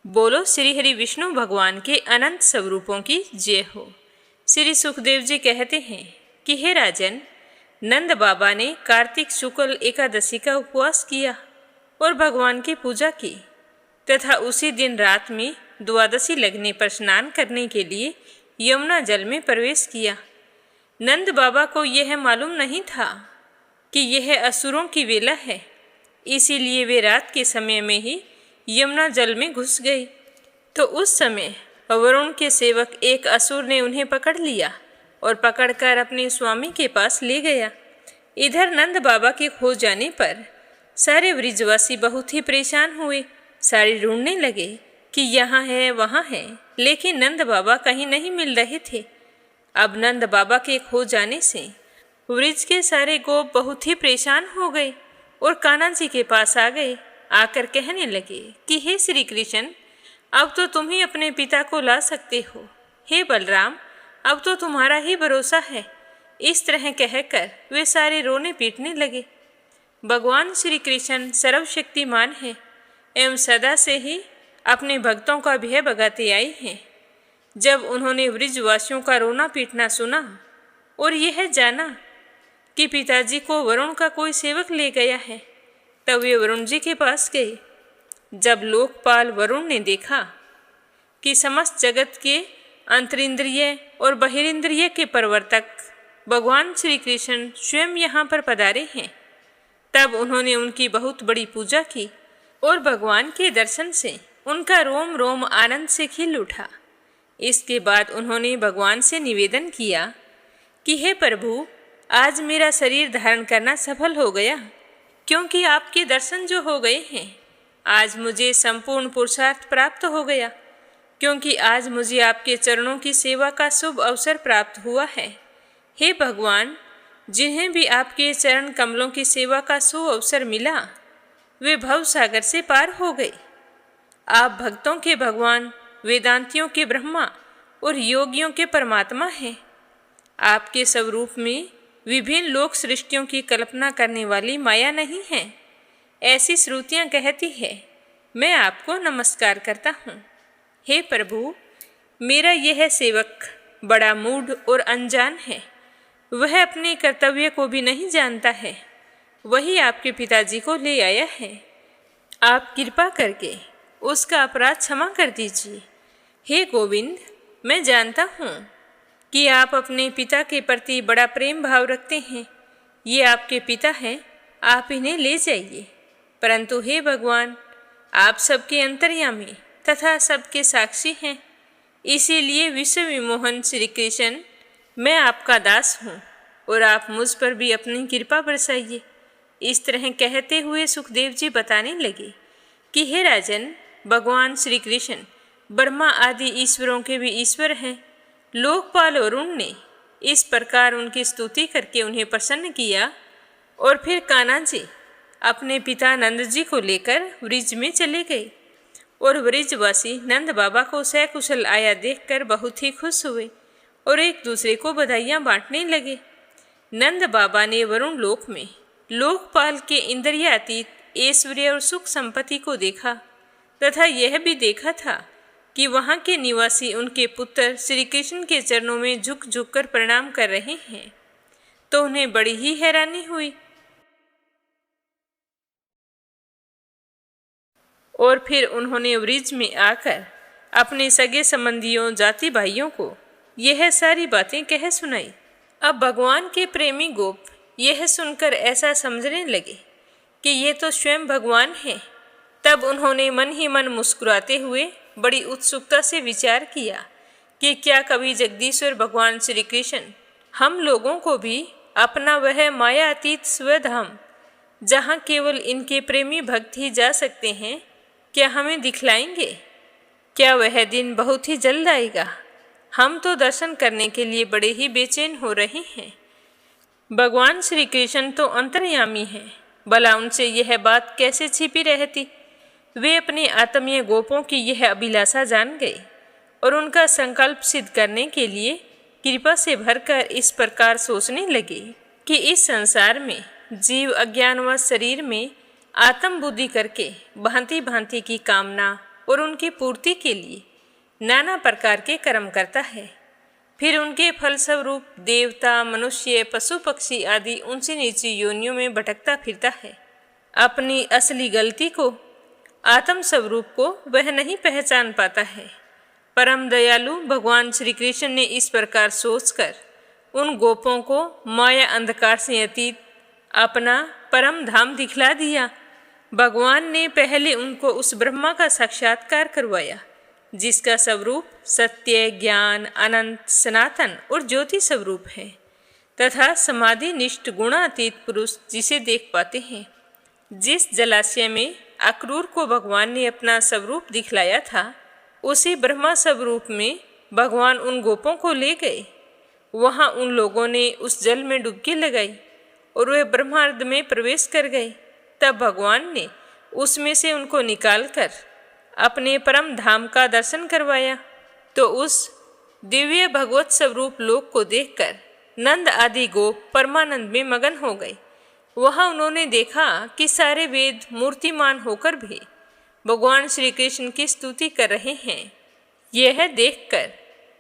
बोलो श्री हरि विष्णु भगवान के अनंत स्वरूपों की जय हो। श्री सुखदेव जी कहते हैं कि हे राजन, नंद बाबा ने कार्तिक शुक्ल एकादशी का उपवास किया और भगवान की पूजा की तथा उसी दिन रात में द्वादशी लगने पर स्नान करने के लिए यमुना जल में प्रवेश किया। नंद बाबा को यह मालूम नहीं था कि यह असुरों की वेला है, इसीलिए वे रात के समय में ही यमुना जल में घुस गए। तो उस समय वरुण के सेवक एक असुर ने उन्हें पकड़ लिया और पकड़कर अपने स्वामी के पास ले गया। इधर नंद बाबा के खो जाने पर सारे ब्रिजवासी बहुत ही परेशान हुए। सारे ढूंढने लगे कि यहाँ है वहाँ है, लेकिन नंद बाबा कहीं नहीं मिल रहे थे। अब नंद बाबा के खो जाने से ब्रिज के सारे गोप बहुत ही परेशान हो गए और कान्हा जी के पास आ गए। आकर कहने लगे कि हे श्री कृष्ण, अब तो तुम ही अपने पिता को ला सकते हो। हे बलराम, अब तो तुम्हारा ही भरोसा है। इस तरह कहकर वे सारे रोने पीटने लगे। भगवान श्री कृष्ण सर्वशक्तिमान है एवं सदा से ही अपने भक्तों का भय भगाते आए हैं। जब उन्होंने ब्रिजवासियों का रोना पीटना सुना और यह जाना कि पिताजी को वरुण का कोई सेवक ले गया है, तब वे वरुण जी के पास गए। जब लोकपाल वरुण ने देखा कि समस्त जगत के अंतरिंद्रिय और बहिरिंद्रिय के प्रवर्तक भगवान श्री कृष्ण स्वयं यहाँ पर पधारे हैं, तब उन्होंने उनकी बहुत बड़ी पूजा की और भगवान के दर्शन से उनका रोम रोम आनंद से खिल उठा। इसके बाद उन्होंने भगवान से निवेदन किया कि हे प्रभु, आज मेरा शरीर धारण करना सफल हो गया, क्योंकि आपके दर्शन जो हो गए हैं। आज मुझे संपूर्ण पुरुषार्थ प्राप्त हो गया, क्योंकि आज मुझे आपके चरणों की सेवा का शुभ अवसर प्राप्त हुआ है। हे भगवान, जिन्हें भी आपके चरण कमलों की सेवा का शुभ अवसर मिला, वे भव सागर से पार हो गए। आप भक्तों के भगवान, वेदांतियों के ब्रह्मा और योगियों के परमात्मा हैं। आपके स्वरूप में विभिन्न लोक सृष्टियों की कल्पना करने वाली माया नहीं है, ऐसी श्रुतियाँ कहती है। मैं आपको नमस्कार करता हूँ। हे प्रभु, मेरा यह सेवक बड़ा मूढ़ और अनजान है। वह अपने कर्तव्य को भी नहीं जानता है। वही आपके पिताजी को ले आया है। आप कृपा करके उसका अपराध क्षमा कर दीजिए। हे गोविंद, मैं जानता हूँ कि आप अपने पिता के प्रति बड़ा प्रेम भाव रखते हैं। ये आपके पिता हैं, आप इन्हें ले जाइए। परंतु हे भगवान, आप सबके अंतर्यामी तथा सबके साक्षी हैं। इसीलिए विश्व विमोहन श्री कृष्ण, मैं आपका दास हूँ और आप मुझ पर भी अपनी कृपा बरसाइए। इस तरह कहते हुए सुखदेव जी बताने लगे कि हे राजन, भगवान श्री कृष्ण ब्रह्मा आदि ईश्वरों के भी ईश्वर हैं। लोकपाल वरुण ने इस प्रकार उनकी स्तुति करके उन्हें प्रसन्न किया और फिर कान्हा जी अपने पिता नंद जी को लेकर वृज में चले गए और वृजवासी नंद बाबा को सकुशल आया देखकर बहुत ही खुश हुए और एक दूसरे को बधाइयाँ बांटने लगे। नंद बाबा ने वरुण लोक में लोकपाल के इंद्रियातीत ऐश्वर्य और सुख संपत्ति को देखा तथा यह भी देखा था कि वहाँ के निवासी उनके पुत्र श्री कृष्ण के चरणों में झुक झुक कर प्रणाम कर रहे हैं, तो उन्हें बड़ी ही हैरानी हुई। और फिर उन्होंने वृज में आकर अपने सगे संबंधियों, जाति भाइयों को यह सारी बातें कह सुनाई। अब भगवान के प्रेमी गोप यह सुनकर ऐसा समझने लगे कि ये तो स्वयं भगवान हैं। तब उन्होंने मन ही मन मुस्कुराते हुए बड़ी उत्सुकता से विचार किया कि क्या कभी जगदीश्वर भगवान श्री कृष्ण हम लोगों को भी अपना वह मायातीत स्वधाम, जहाँ केवल इनके प्रेमी भक्त ही जा सकते हैं, क्या हमें दिखलाएंगे? क्या वह दिन बहुत ही जल्द आएगा? हम तो दर्शन करने के लिए बड़े ही बेचैन हो रहे हैं। भगवान श्री कृष्ण तो अंतर्यामी हैं, भला उनसे यह बात कैसे छिपी रहती? वे अपने आत्मीय गोपों की यह अभिलाषा जान गए और उनका संकल्प सिद्ध करने के लिए कृपा से भरकर इस प्रकार सोचने लगे कि इस संसार में जीव अज्ञानवश शरीर में आत्म बुद्धि करके भांति भांति की कामना और उनकी पूर्ति के लिए नाना प्रकार के कर्म करता है। फिर उनके फलस्वरूप देवता, मनुष्य, पशु पक्षी आदि ऊंची नीची योनियों में भटकता फिरता है। अपनी असली गलती को, आत्म स्वरूप को वह नहीं पहचान पाता है। परम दयालु भगवान श्री कृष्ण ने इस प्रकार सोचकर उन गोपों को माया अंधकार से अतीत अपना परम धाम दिखला दिया। भगवान ने पहले उनको उस ब्रह्मा का साक्षात्कार करवाया, जिसका स्वरूप सत्य, ज्ञान, अनंत, सनातन और ज्योति स्वरूप है, तथा समाधि निष्ठ गुणातीत पुरुष जिसे देख पाते हैं। जिस जलाशय में अक्रूर को भगवान ने अपना स्वरूप दिखलाया था, उसी ब्रह्मा स्वरूप में भगवान उन गोपों को ले गए। वहाँ उन लोगों ने उस जल में डुबकी लगाई और वे ब्रह्मार्ध में प्रवेश कर गए। तब भगवान ने उसमें से उनको निकालकर अपने परम धाम का दर्शन करवाया। तो उस दिव्य भगवत स्वरूप लोक को देखकर नंद आदि गोप परमानंद में मगन हो गए। वहाँ उन्होंने देखा कि सारे वेद मूर्तिमान होकर भी भगवान श्री कृष्ण की स्तुति कर रहे हैं। यह देखकर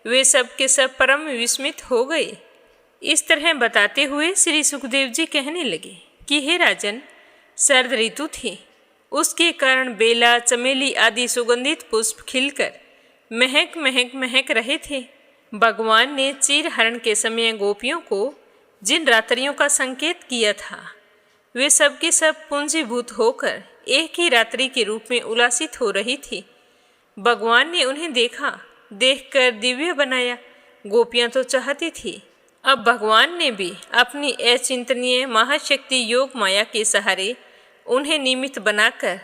वे सब के सब परम विस्मित हो गए। इस तरह बताते हुए श्री सुखदेव जी कहने लगे कि हे राजन, शरद ऋतु थी, उसके कारण बेला, चमेली आदि सुगंधित पुष्प खिलकर महक रहे थे। भगवान ने चीर हरण के समय गोपियों को जिन रात्रियों का संकेत किया था, वे सब के सब पूंजीभूत होकर एक ही रात्रि के रूप में उल्लासित हो रही थी। भगवान ने उन्हें देखकर दिव्य बनाया। गोपियां तो चाहती थी अब भगवान ने भी अपनी अचिंतनीय महाशक्ति योग माया के सहारे उन्हें निमित्त बनाकर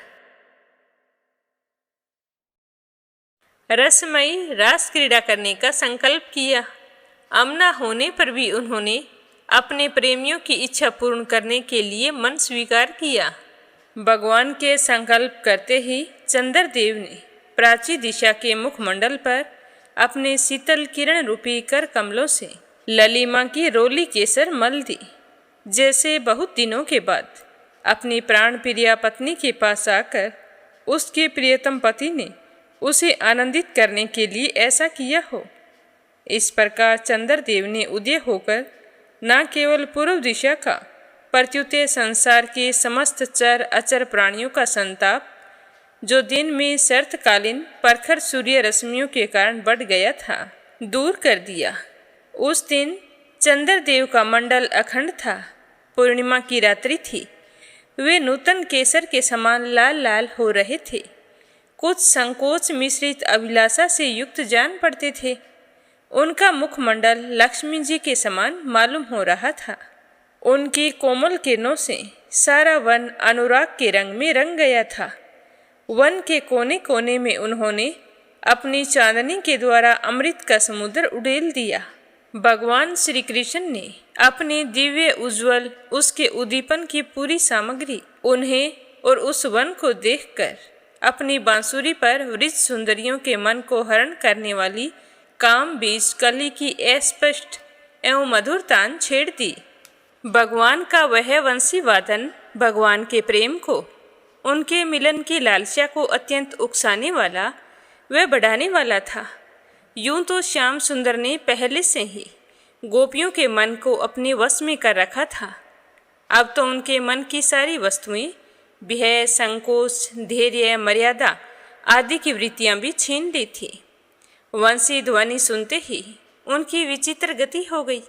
रसमयी रास क्रीड़ा करने का संकल्प किया। अमना होने पर भी उन्होंने अपने प्रेमियों की इच्छा पूर्ण करने के लिए मन स्वीकार किया। भगवान के संकल्प करते ही चंद्रदेव ने प्राची दिशा के मुखमंडल पर अपने शीतल किरण रूपी कर कमलों से ललिमा की रोली केसर मल दी। जैसे बहुत दिनों के बाद अपनी प्राण प्रिया पत्नी के पास आकर उसके प्रियतम पति ने उसे आनंदित करने के लिए ऐसा किया हो। इस प्रकार चंद्रदेव ने उदय होकर न केवल पूर्व दिशा का प्रत्युत संसार के समस्त चर अचर प्राणियों का संताप, जो दिन में शरतकालीन प्रखर सूर्य रश्मियों के कारण बढ़ गया था, दूर कर दिया। उस दिन चंद्रदेव का मंडल अखंड था। पूर्णिमा की रात्रि थी। वे नूतन केसर के समान लाल लाल हो रहे थे। कुछ संकोच मिश्रित अभिलाषा से युक्त जान पड़ते थे। उनका मुखमंडल लक्ष्मी जी के समान मालूम हो रहा था। उनकी कोमल किरणों से सारा वन अनुराग के रंग में रंग गया था। वन के कोने कोने में उन्होंने अपनी चांदनी के द्वारा अमृत का समुद्र उड़ेल दिया। भगवान श्री कृष्ण ने अपने दिव्य उज्ज्वल उसके उद्दीपन की पूरी सामग्री उन्हें और उस वन को देखकर अपनी बांसुरी पर वृद्ध सुंदरियों के मन को हरण करने वाली काम बीज कली की अस्पष्ट एवं मधुर तान छेड़ दी। भगवान का वह वंशी वादन भगवान के प्रेम को, उनके मिलन की लालसा को अत्यंत उकसाने वाला व बढ़ाने वाला था। यूं तो श्याम सुंदर ने पहले से ही गोपियों के मन को अपने वश में कर रखा था। अब तो उनके मन की सारी वस्तुएं भय, संकोच, धैर्य, मर्यादा आदि की वृत्तियां भी छीन ली थी। वंशी ध्वनि सुनते ही उनकी विचित्र गति हो गई।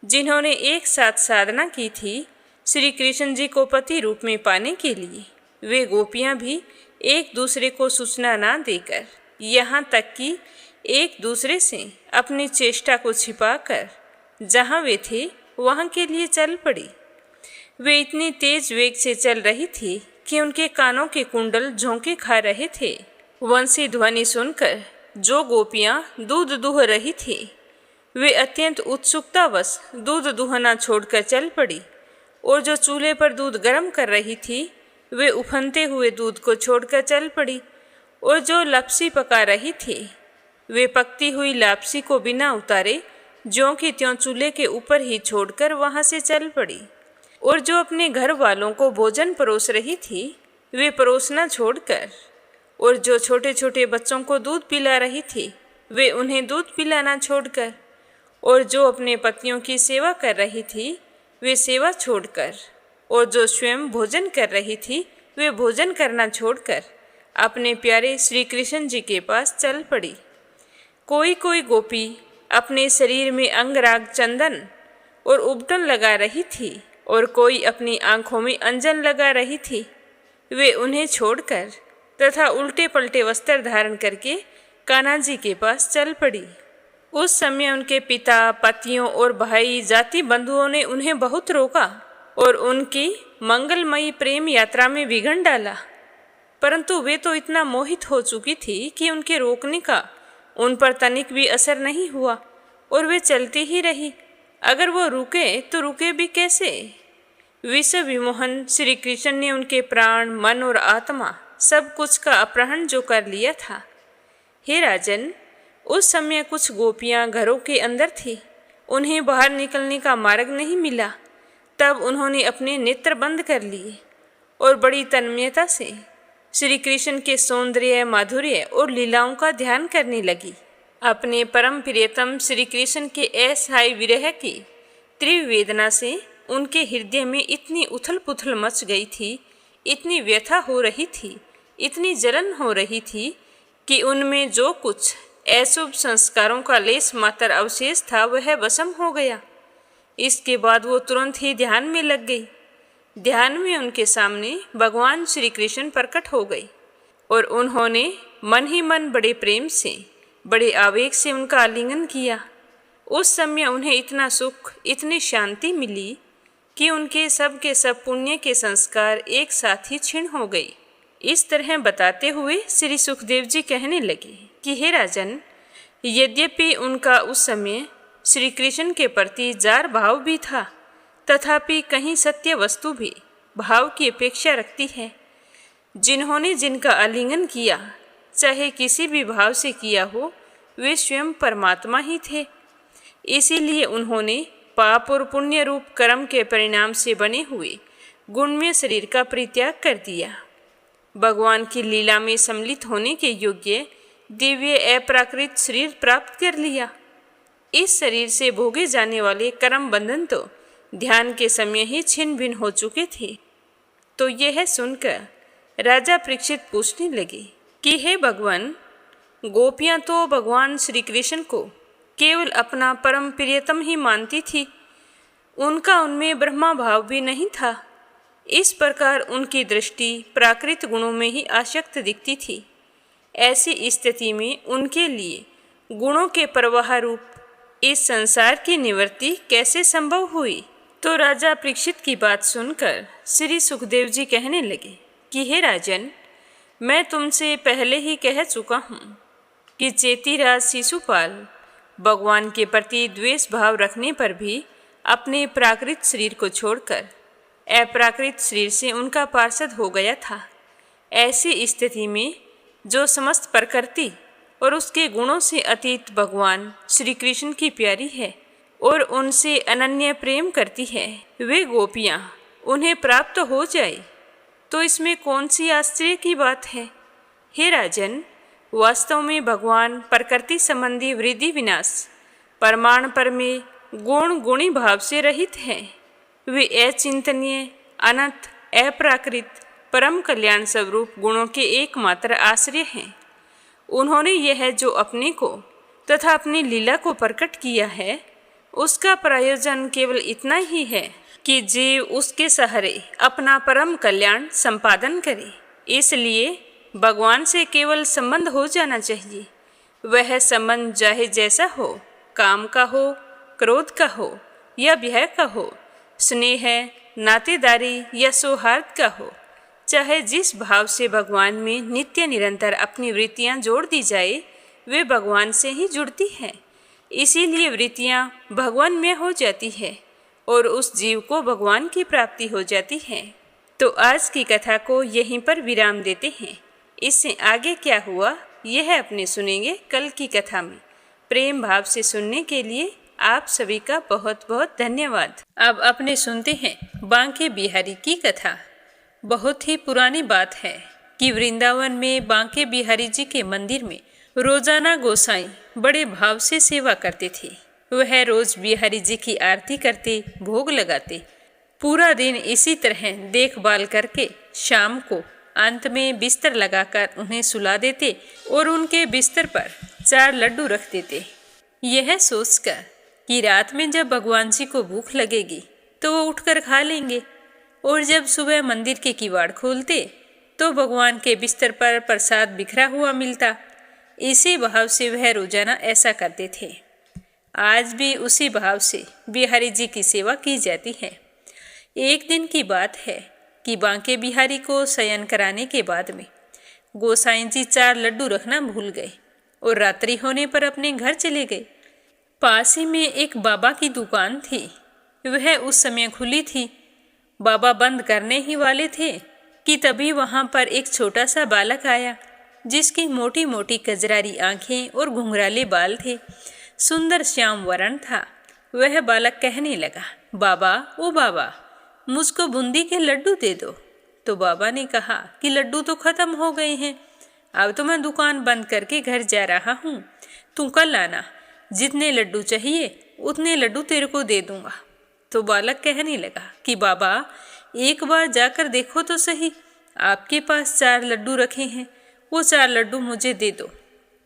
जिन्होंने एक साथ साधना की थी श्री कृष्ण जी को पति रूप में पाने के लिए, वे गोपियां भी एक दूसरे को सूचना ना देकर, यहाँ तक कि एक दूसरे से अपनी चेष्टा को छिपाकर जहाँ वे थे वहाँ के लिए चल पड़ी। वे इतनी तेज वेग से चल रही थी कि उनके कानों के कुंडल झोंके खा रहे थे। वंशी ध्वनि सुनकर जो गोपियाँ दूध दूह रही थी, वे अत्यंत उत्सुकतावश दूध दूहना छोड़कर चल पड़ी, और जो चूल्हे पर दूध गर्म कर रही थी, वे उफनते हुए दूध को छोड़कर चल पड़ी, और जो लापसी पका रही थी, वे पकती हुई लापसी को बिना उतारे ज्यों की त्यों चूल्हे के ऊपर ही छोड़कर वहाँ से चल पड़ी, और जो अपने घर वालों को भोजन परोस रही थी, वे परोसना छोड़कर, और जो छोटे छोटे बच्चों को दूध पिला रही थी, वे उन्हें दूध पिलाना छोड़कर, और जो अपने पतियों की सेवा कर रही थी, वे सेवा छोड़कर, और जो स्वयं भोजन कर रही थी, वे भोजन करना छोड़कर अपने प्यारे श्री कृष्ण जी के पास चल पड़ी। कोई कोई गोपी अपने शरीर में अंगराग चंदन और उबटन लगा रही थी, और कोई अपनी आंखों में अंजन लगा रही थी। वे उन्हें छोड़कर तथा उल्टे पलटे वस्त्र धारण करके कान्हा जी के पास चल पड़ी। उस समय उनके पिता, पतियों और भाई जाति बंधुओं ने उन्हें बहुत रोका और उनकी मंगलमयी प्रेम यात्रा में विघ्न डाला, परंतु वे तो इतना मोहित हो चुकी थी कि उनके रोकने का उन पर तनिक भी असर नहीं हुआ, और वे चलती ही रही। अगर वो रुके तो रुके भी कैसे? विश्व विमोहन श्री कृष्ण ने उनके प्राण, मन और आत्मा सब कुछ का अपहरण जो कर लिया था। हे राजन, उस समय कुछ गोपियां घरों के अंदर थी, उन्हें बाहर निकलने का मार्ग नहीं मिला। तब उन्होंने अपने नेत्र बंद कर लिए और बड़ी तन्मयता से श्री कृष्ण के सौंदर्य, माधुर्य और लीलाओं का ध्यान करने लगी। अपने परम प्रियतम श्री कृष्ण के अस्थायी विरह की तीव्र वेदना से उनके हृदय में इतनी उथल पुथल मच गई थी, इतनी व्यथा हो रही थी, इतनी जलन हो रही थी कि उनमें जो कुछ अशुभ संस्कारों का लेस मात्र अवशेष था वह भस्म हो गया। इसके बाद वो तुरंत ही ध्यान में लग गई। ध्यान में उनके सामने भगवान श्री कृष्ण प्रकट हो गए और उन्होंने मन ही मन बड़े प्रेम से, बड़े आवेग से उनका आलिंगन किया। उस समय उन्हें इतना सुख, इतनी शांति मिली कि उनके सब के सब पुण्य के संस्कार एक साथ ही क्षीण हो गए। इस तरह बताते हुए श्री सुखदेव जी कहने लगे कि हे राजन, यद्यपि उनका उस समय श्री कृष्ण के प्रति जार भाव भी था, तथापि कहीं सत्य वस्तु भी भाव की अपेक्षा रखती है। जिन्होंने जिनका आलिंगन किया, चाहे किसी भी भाव से किया हो, वे स्वयं परमात्मा ही थे। इसीलिए उन्होंने पाप और पुण्य रूप कर्म के परिणाम से बने हुए गुणमय शरीर का परित्याग कर दिया। भगवान की लीला में सम्मिलित होने के योग्य दिव्य अप्राकृत शरीर प्राप्त कर लिया। इस शरीर से भोगे जाने वाले कर्म बंधन तो ध्यान के समय ही छिन्न भिन्न हो चुके थे। तो यह सुनकर राजा परीक्षित पूछने लगे कि हे भगवान, गोपियाँ तो भगवान श्री कृष्ण को केवल अपना परम प्रियतम ही मानती थी, उनका उनमें ब्रह्मा भाव भी नहीं था। इस प्रकार उनकी दृष्टि प्राकृत गुणों में ही आसक्त दिखती थी। ऐसी स्थिति में उनके लिए गुणों के प्रवाह रूप इस संसार की निवृत्ति कैसे संभव हुई? तो राजा परीक्षित की बात सुनकर श्री सुखदेव जी कहने लगे कि हे राजन, मैं तुमसे पहले ही कह चुका हूँ कि चेतीराज शिशुपाल भगवान के प्रति द्वेष भाव रखने पर भी अपने प्राकृत शरीर को छोड़कर अप्राकृत शरीर से उनका पार्षद हो गया था। ऐसी स्थिति में जो समस्त प्रकृति और उसके गुणों से अतीत भगवान श्री कृष्ण की प्यारी है और उनसे अनन्य प्रेम करती है, वे गोपियाँ उन्हें प्राप्त हो जाए तो इसमें कौन सी आश्चर्य की बात है? हे राजन, वास्तव में भगवान प्रकृति संबंधी वृद्धि विनाश परमाण पर में गुण गुणी भाव से रहित हैं। वे अचिंतनीय, अनंत, अप्राकृत, परम कल्याण स्वरूप गुणों के एकमात्र आश्रय हैं। उन्होंने यह जो अपने को तथा अपनी लीला को प्रकट किया है, उसका प्रयोजन केवल इतना ही है कि जीव उसके सहारे अपना परम कल्याण संपादन करे। इसलिए भगवान से केवल संबंध हो जाना चाहिए। वह संबंध चाहे जैसा हो, काम का हो, क्रोध का हो या भय का हो, स्नेह, नातेदारी या सौहार्द का हो, चाहे जिस भाव से भगवान में नित्य निरंतर अपनी वृत्तियाँ जोड़ दी जाए, वे भगवान से ही जुड़ती हैं। इसीलिए वृत्तियाँ भगवान में हो जाती है और उस जीव को भगवान की प्राप्ति हो जाती है। तो आज की कथा को यहीं पर विराम देते हैं। इससे आगे क्या हुआ यह अपने सुनेंगे कल की कथा में। प्रेम भाव से सुनने के लिए आप सभी का बहुत बहुत धन्यवाद। अब अपने सुनते हैं बांके बिहारी की कथा। बहुत ही पुरानी बात है कि वृंदावन में बांके बिहारी जी के मंदिर में रोजाना गोसाई बड़े भाव से सेवा करते थे। वह रोज बिहारी जी की आरती करते, भोग लगाते, पूरा दिन इसी तरह देखभाल करके शाम को अंत में बिस्तर लगाकर उन्हें सुला देते और उनके बिस्तर पर 4 लड्डू रख देते, यह सोचकर कि रात में जब भगवान जी को भूख लगेगी तो वो उठकर खा लेंगे। और जब सुबह मंदिर के किवाड़ खोलते तो भगवान के बिस्तर पर प्रसाद बिखरा हुआ मिलता। इसी भाव से वह रोजाना ऐसा करते थे। आज भी उसी भाव से बिहारी जी की सेवा की जाती है। एक दिन की बात है कि बांके बिहारी को शयन कराने के बाद में गोसाई जी 4 लड्डू रखना भूल गए और रात्रि होने पर अपने घर चले गए। पास ही में एक बाबा की दुकान थी, वह उस समय खुली थी। बाबा बंद करने ही वाले थे कि तभी वहां पर एक छोटा सा बालक आया, जिसकी मोटी मोटी कजरारी आंखें और घुंघराले बाल थे। सुंदर श्याम वर्ण था। वह बालक कहने लगा, बाबा, ओ बाबा, मुझको बूंदी के लड्डू दे दो। तो बाबा ने कहा कि लड्डू तो खत्म हो गए हैं, अब तो मैं दुकान बंद करके घर जा रहा हूँ, तू कल आना, जितने लड्डू चाहिए उतने लड्डू तेरे को दे दूंगा। तो बालक कहने लगा कि बाबा, एक बार जाकर देखो तो सही, आपके पास 4 लड्डू रखे हैं, वो 4 लड्डू मुझे दे दो।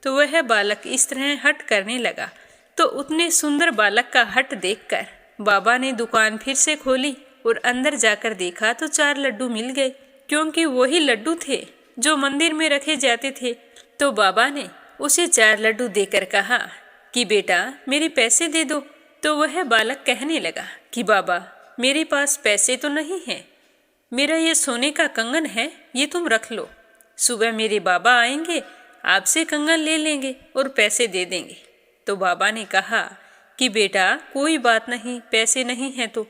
तो वह बालक इस तरह हट करने लगा। तो उतने सुंदर बालक का हट देखकर बाबा ने दुकान फिर से खोली और अंदर जाकर देखा तो 4 लड्डू मिल गए, क्योंकि वही लड्डू थे जो मंदिर में रखे जाते थे। तो बाबा ने उसे 4 लड्डू देकर कहा कि बेटा मेरे पैसे दे दो। तो वह बालक कहने लगा कि बाबा मेरे पास पैसे तो नहीं हैं, मेरा ये सोने का कंगन है, ये तुम रख लो। सुबह मेरे बाबा आएंगे, आपसे कंगन ले लेंगे और पैसे दे देंगे। तो बाबा ने कहा कि बेटा कोई बात नहीं, पैसे नहीं हैं तो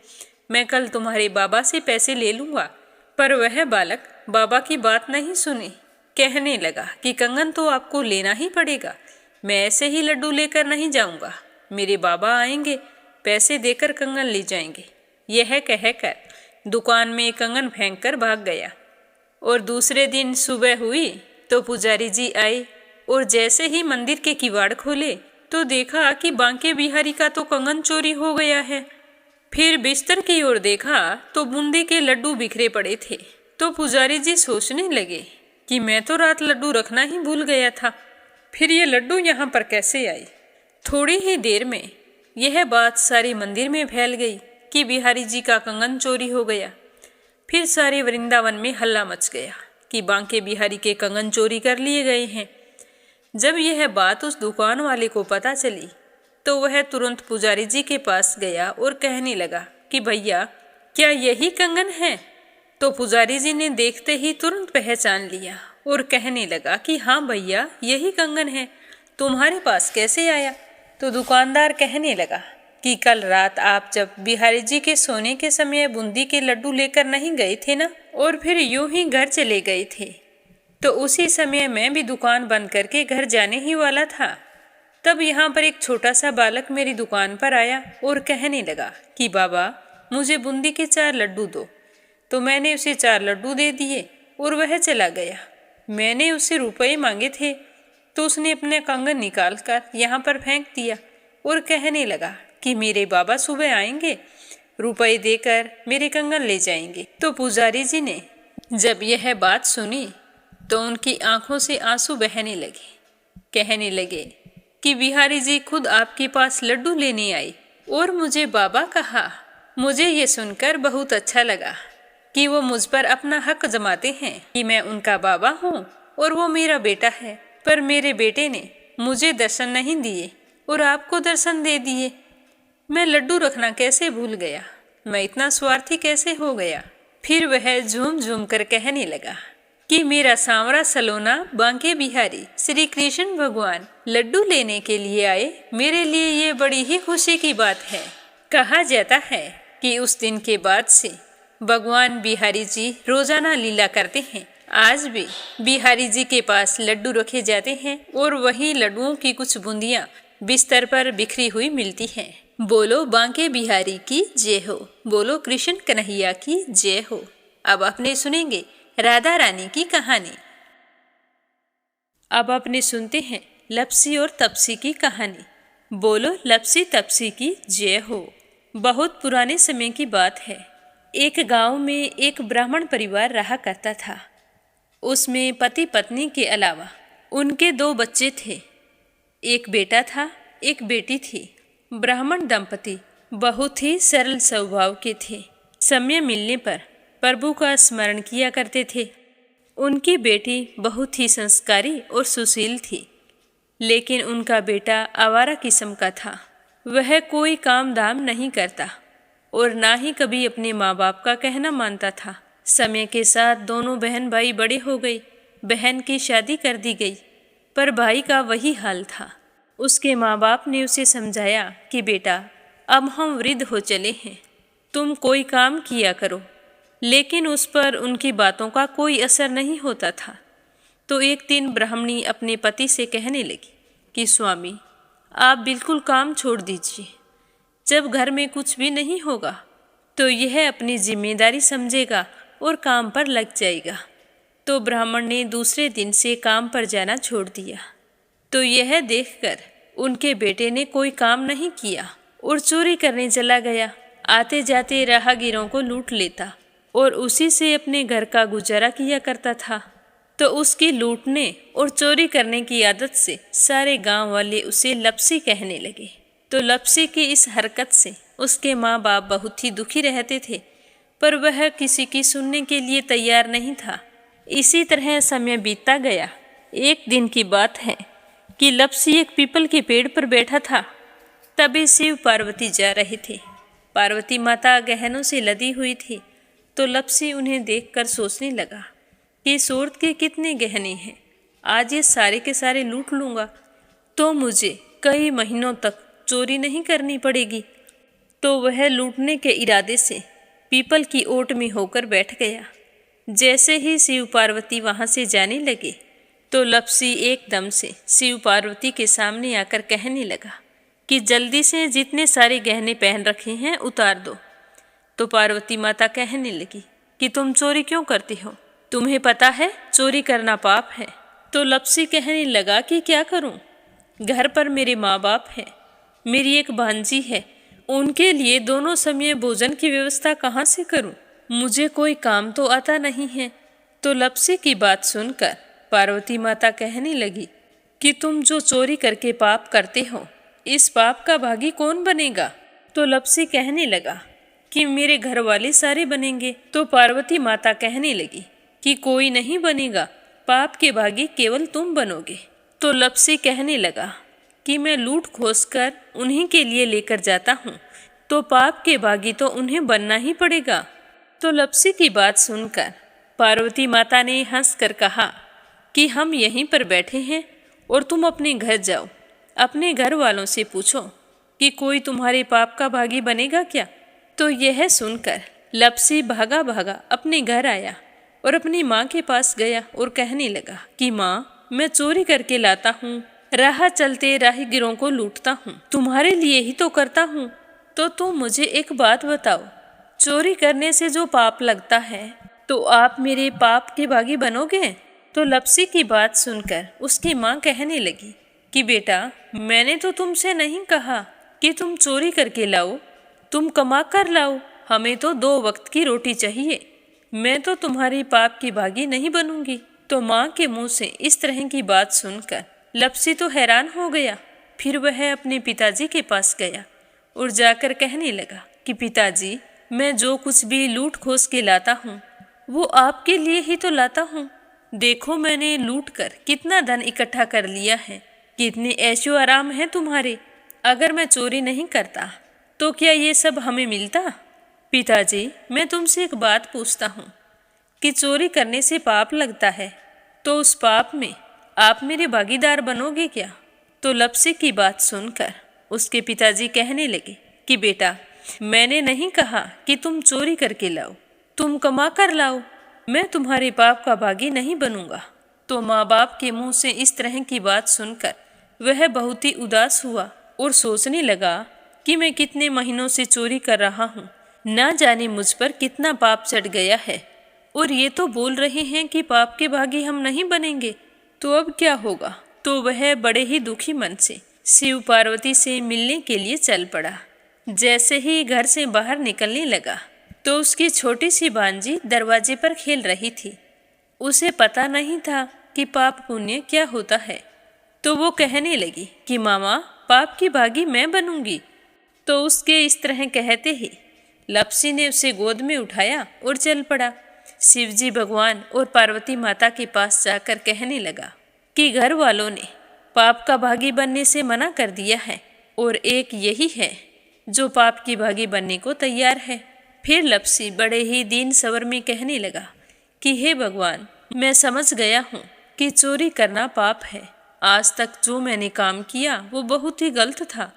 मैं कल तुम्हारे बाबा से पैसे ले लूँगा। पर वह बालक बाबा की बात नहीं सुनी, कहने लगा कि कंगन तो आपको लेना ही पड़ेगा, मैं ऐसे ही लड्डू लेकर नहीं जाऊँगा, मेरे बाबा आएंगे, पैसे देकर कंगन ले जाएंगे। यह कहकर दुकान में कंगन फेंक कर भाग गया। और दूसरे दिन सुबह हुई तो पुजारी जी आए और जैसे ही मंदिर के किवाड़ खोले तो देखा कि बांके बिहारी का तो कंगन चोरी हो गया है। फिर बिस्तर की ओर देखा तो बूंदी के लड्डू बिखरे पड़े थे। तो पुजारी जी सोचने लगे कि मैं तो रात लड्डू रखना ही भूल गया था, फिर ये लड्डू यहाँ पर कैसे आए। थोड़ी ही देर में यह बात सारे मंदिर में फैल गई कि बिहारी जी का कंगन चोरी हो गया। फिर सारे वृंदावन में हल्ला मच गया कि बांके बिहारी के कंगन चोरी कर लिए गए हैं। जब यह बात उस दुकान वाले को पता चली तो वह तुरंत पुजारी जी के पास गया और कहने लगा कि भैया क्या यही कंगन है। तो पुजारी जी ने देखते ही तुरंत पहचान लिया और कहने लगा कि हाँ भैया यही कंगन है, तुम्हारे पास कैसे आया। तो दुकानदार कहने लगा कि कल रात आप जब बिहारी जी के सोने के समय बूंदी के लड्डू लेकर नहीं गए थे ना, और फिर यूं ही घर चले गए थे, तो उसी समय मैं भी दुकान बंद करके घर जाने ही वाला था। तब यहाँ पर एक छोटा सा बालक मेरी दुकान पर आया और कहने लगा कि बाबा मुझे बूंदी के 4 लड्डू दो। तो मैंने उसे 4 लड्डू दे दिए और वह चला गया। मैंने उससे रुपए मांगे थे तो उसने अपने कंगन निकाल कर यहाँ पर फेंक दिया और कहने लगा कि मेरे बाबा सुबह आएंगे, रुपए देकर मेरे कंगन ले जाएंगे। तो पुजारी जी ने जब यह बात सुनी तो उनकी आंखों से आंसू बहने लगे। कहने लगे कि बिहारी जी खुद आपके पास लड्डू लेने आए और मुझे बाबा कहा। मुझे ये सुनकर बहुत अच्छा लगा कि वो मुझ पर अपना हक जमाते हैं कि मैं उनका बाबा हूँ और वो मेरा बेटा है। पर मेरे बेटे ने मुझे दर्शन नहीं दिए और आपको दर्शन दे दिए। मैं लड्डू रखना कैसे भूल गया, मैं इतना स्वार्थी कैसे हो गया। फिर वह झूम झूम कर कहने लगा कि मेरा सांवरा सलोना बांके बिहारी श्री कृष्ण भगवान लड्डू लेने के लिए आए, मेरे लिए ये बड़ी ही खुशी की बात है। कहा जाता है कि उस दिन के बाद से भगवान बिहारी जी रोजाना लीला करते हैं। आज भी बिहारी जी के पास लड्डू रखे जाते हैं और वही लड्डुओं की कुछ बूंदियां बिस्तर पर बिखरी हुई मिलती हैं। बोलो बांके बिहारी की जय हो, बोलो कृष्ण कन्हैया की जय हो। अब आपने सुनेंगे राधा रानी की कहानी। अब आपने सुनते हैं लपसी और तपसी की कहानी। बोलो लपसी तपसी की जय हो। बहुत पुराने समय की बात है। एक गांव में एक ब्राह्मण परिवार रहा करता था। उसमें पति पत्नी के अलावा उनके 2 बच्चे थे। एक बेटा था, एक बेटी थी। ब्राह्मण दंपति बहुत ही सरल स्वभाव के थे। समय मिलने पर प्रभु का स्मरण किया करते थे। उनकी बेटी बहुत ही संस्कारी और सुशील थी, लेकिन उनका बेटा आवारा किस्म का था। वह कोई काम धाम नहीं करता और ना ही कभी अपने माँ बाप का कहना मानता था। समय के साथ दोनों बहन भाई बड़े हो गए। बहन की शादी कर दी गई, पर भाई का वही हाल था। उसके माँ बाप ने उसे समझाया कि बेटा अब हम वृद्ध हो चले हैं, तुम कोई काम किया करो, लेकिन उस पर उनकी बातों का कोई असर नहीं होता था। तो एक दिन ब्राह्मणी अपने पति से कहने लगी कि स्वामी आप बिल्कुल काम छोड़ दीजिए। जब घर में कुछ भी नहीं होगा तो यह अपनी जिम्मेदारी समझेगा और काम पर लग जाएगा। तो ब्राह्मण ने दूसरे दिन से काम पर जाना छोड़ दिया। तो यह देखकर उनके बेटे ने कोई काम नहीं किया और चोरी करने चला गया। आते जाते राहगीरों को लूट लेता और उसी से अपने घर का गुजारा किया करता था। तो उसकी लूटने और चोरी करने की आदत से सारे गांव वाले उसे लपसी कहने लगे। तो लपसी की इस हरकत से उसके माँ बाप बहुत ही दुखी रहते थे, पर वह किसी की सुनने के लिए तैयार नहीं था। इसी तरह समय बीतता गया। एक दिन की बात है कि लपसी एक पीपल के पेड़ पर बैठा था। तभी शिव पार्वती जा रहे थे। पार्वती माता गहनों से लदी हुई थी, तो लपसी उन्हें देखकर सोचने लगा कि इस औरत के कितने गहने हैं। आज ये सारे के सारे लूट लूँगा तो मुझे कई महीनों तक चोरी नहीं करनी पड़ेगी। तो वह लूटने के इरादे से पीपल की ओट में होकर बैठ गया। जैसे ही शिव पार्वती वहाँ से जाने लगे तो लपसी एकदम से शिव पार्वती के सामने आकर कहने लगा कि जल्दी से जितने सारे गहने पहन रखे हैं उतार दो। तो पार्वती माता कहने लगी कि तुम चोरी क्यों करती हो? तुम्हें पता है चोरी करना पाप है। तो लपसी कहने लगा कि क्या करूं? घर पर मेरे माँ बाप हैं, मेरी एक भांजी है, उनके लिए दोनों समय भोजन की व्यवस्था कहाँ से करूं? मुझे कोई काम तो आता नहीं है। तो लपसी की बात सुनकर पार्वती माता कहने लगी कि तुम जो चोरी करके पाप करते हो, इस पाप का भागी कौन बनेगा? तो लपसी कहने लगा कि मेरे घर वाले सारे बनेंगे। तो पार्वती माता कहने लगी कि कोई नहीं बनेगा, पाप के भागी केवल तुम बनोगे। तो लपसी कहने लगा कि मैं लूट खोस कर उन्हीं के लिए लेकर जाता हूँ, तो पाप के भागी तो उन्हें बनना ही पड़ेगा। तो लपसी की बात सुनकर पार्वती माता ने हंसकर कहा कि हम यहीं पर बैठे हैं और तुम अपने घर जाओ, अपने घर वालों से पूछो कि कोई तुम्हारे पाप का भागी बनेगा क्या। तो यह सुनकर लपसी भागा भागा अपने घर आया और अपनी माँ के पास गया और कहने लगा कि माँ, मैं चोरी करके लाता हूँ, राह चलते राहगीरों को लूटता हूँ, तुम्हारे लिए ही तो करता हूँ। तो तुम मुझे एक बात बताओ, चोरी करने से जो पाप लगता है तो आप मेरे पाप के भागी बनोगे? तो लपसी की बात सुनकर उसकी माँ कहने लगी कि बेटा, मैंने तो तुमसे नहीं कहा कि तुम चोरी करके लाओ, तुम कमा कर लाओ, हमें तो 2 वक्त की रोटी चाहिए, मैं तो तुम्हारे पाप की भागी नहीं बनूंगी। तो माँ के मुंह से इस तरह की बात सुनकर लपसी तो हैरान हो गया। फिर वह अपने पिताजी के पास गया और जाकर कहने लगा कि पिताजी, मैं जो कुछ भी लूट खोस के लाता हूँ वो आपके लिए ही तो लाता हूँ। देखो मैंने लूट कर कितना धन इकट्ठा कर लिया है, कितने ऐशो आराम हैं तुम्हारे। अगर मैं चोरी नहीं करता तो क्या ये सब हमें मिलता? पिताजी, मैं तुमसे एक बात पूछता हूँ कि चोरी करने से पाप लगता है, तो उस पाप में आप मेरे भागीदार बनोगे क्या? तो लपसी की बात सुनकर उसके पिताजी कहने लगे कि बेटा, मैंने नहीं कहा कि तुम चोरी करके लाओ, तुम कमा कर लाओ, मैं तुम्हारे पाप का भागी नहीं बनूंगा। तो माँ बाप के मुंह से इस तरह की बात सुनकर वह बहुत ही उदास हुआ और सोचने लगा कि मैं कितने महीनों से चोरी कर रहा हूँ, ना जाने मुझ पर कितना पाप चढ़ गया है, और ये तो बोल रहे हैं कि पाप के भागी हम नहीं बनेंगे, तो अब क्या होगा? तो वह बड़े ही दुखी मन से शिव पार्वती से मिलने के लिए चल पड़ा। जैसे ही घर से बाहर निकलने लगा तो उसकी छोटी सी भांजी दरवाजे पर खेल रही थी। उसे पता नहीं था कि पाप पुण्य क्या होता है, तो वो कहने लगी कि मामा, पाप की भागी मैं बनूंगी। तो उसके इस तरह कहते ही लपसी ने उसे गोद में उठाया और चल पड़ा। शिवजी भगवान और पार्वती माता के पास जाकर कहने लगा कि घर वालों ने पाप का भागी बनने से मना कर दिया है और एक यही है जो पाप की भागी बनने को तैयार है। फिर लपसी बड़े ही दीन स्वर में कहने लगा कि हे भगवान, मैं समझ गया हूँ कि चोरी करना पाप है। आज तक जो मैंने काम किया वो बहुत ही गलत था,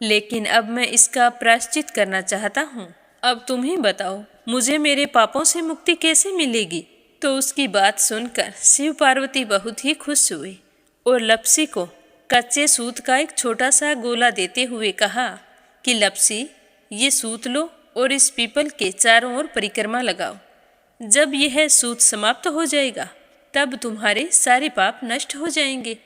लेकिन अब मैं इसका प्रायश्चित करना चाहता हूँ। अब तुम ही बताओ, मुझे मेरे पापों से मुक्ति कैसे मिलेगी? तो उसकी बात सुनकर शिव पार्वती बहुत ही खुश हुए और लपसी को कच्चे सूत का एक छोटा सा गोला देते हुए कहा कि लपसी, ये सूत लो और इस पीपल के चारों ओर परिक्रमा लगाओ। जब यह सूत समाप्त हो जाएगा तब तुम्हारे सारे पाप नष्ट हो जाएंगे।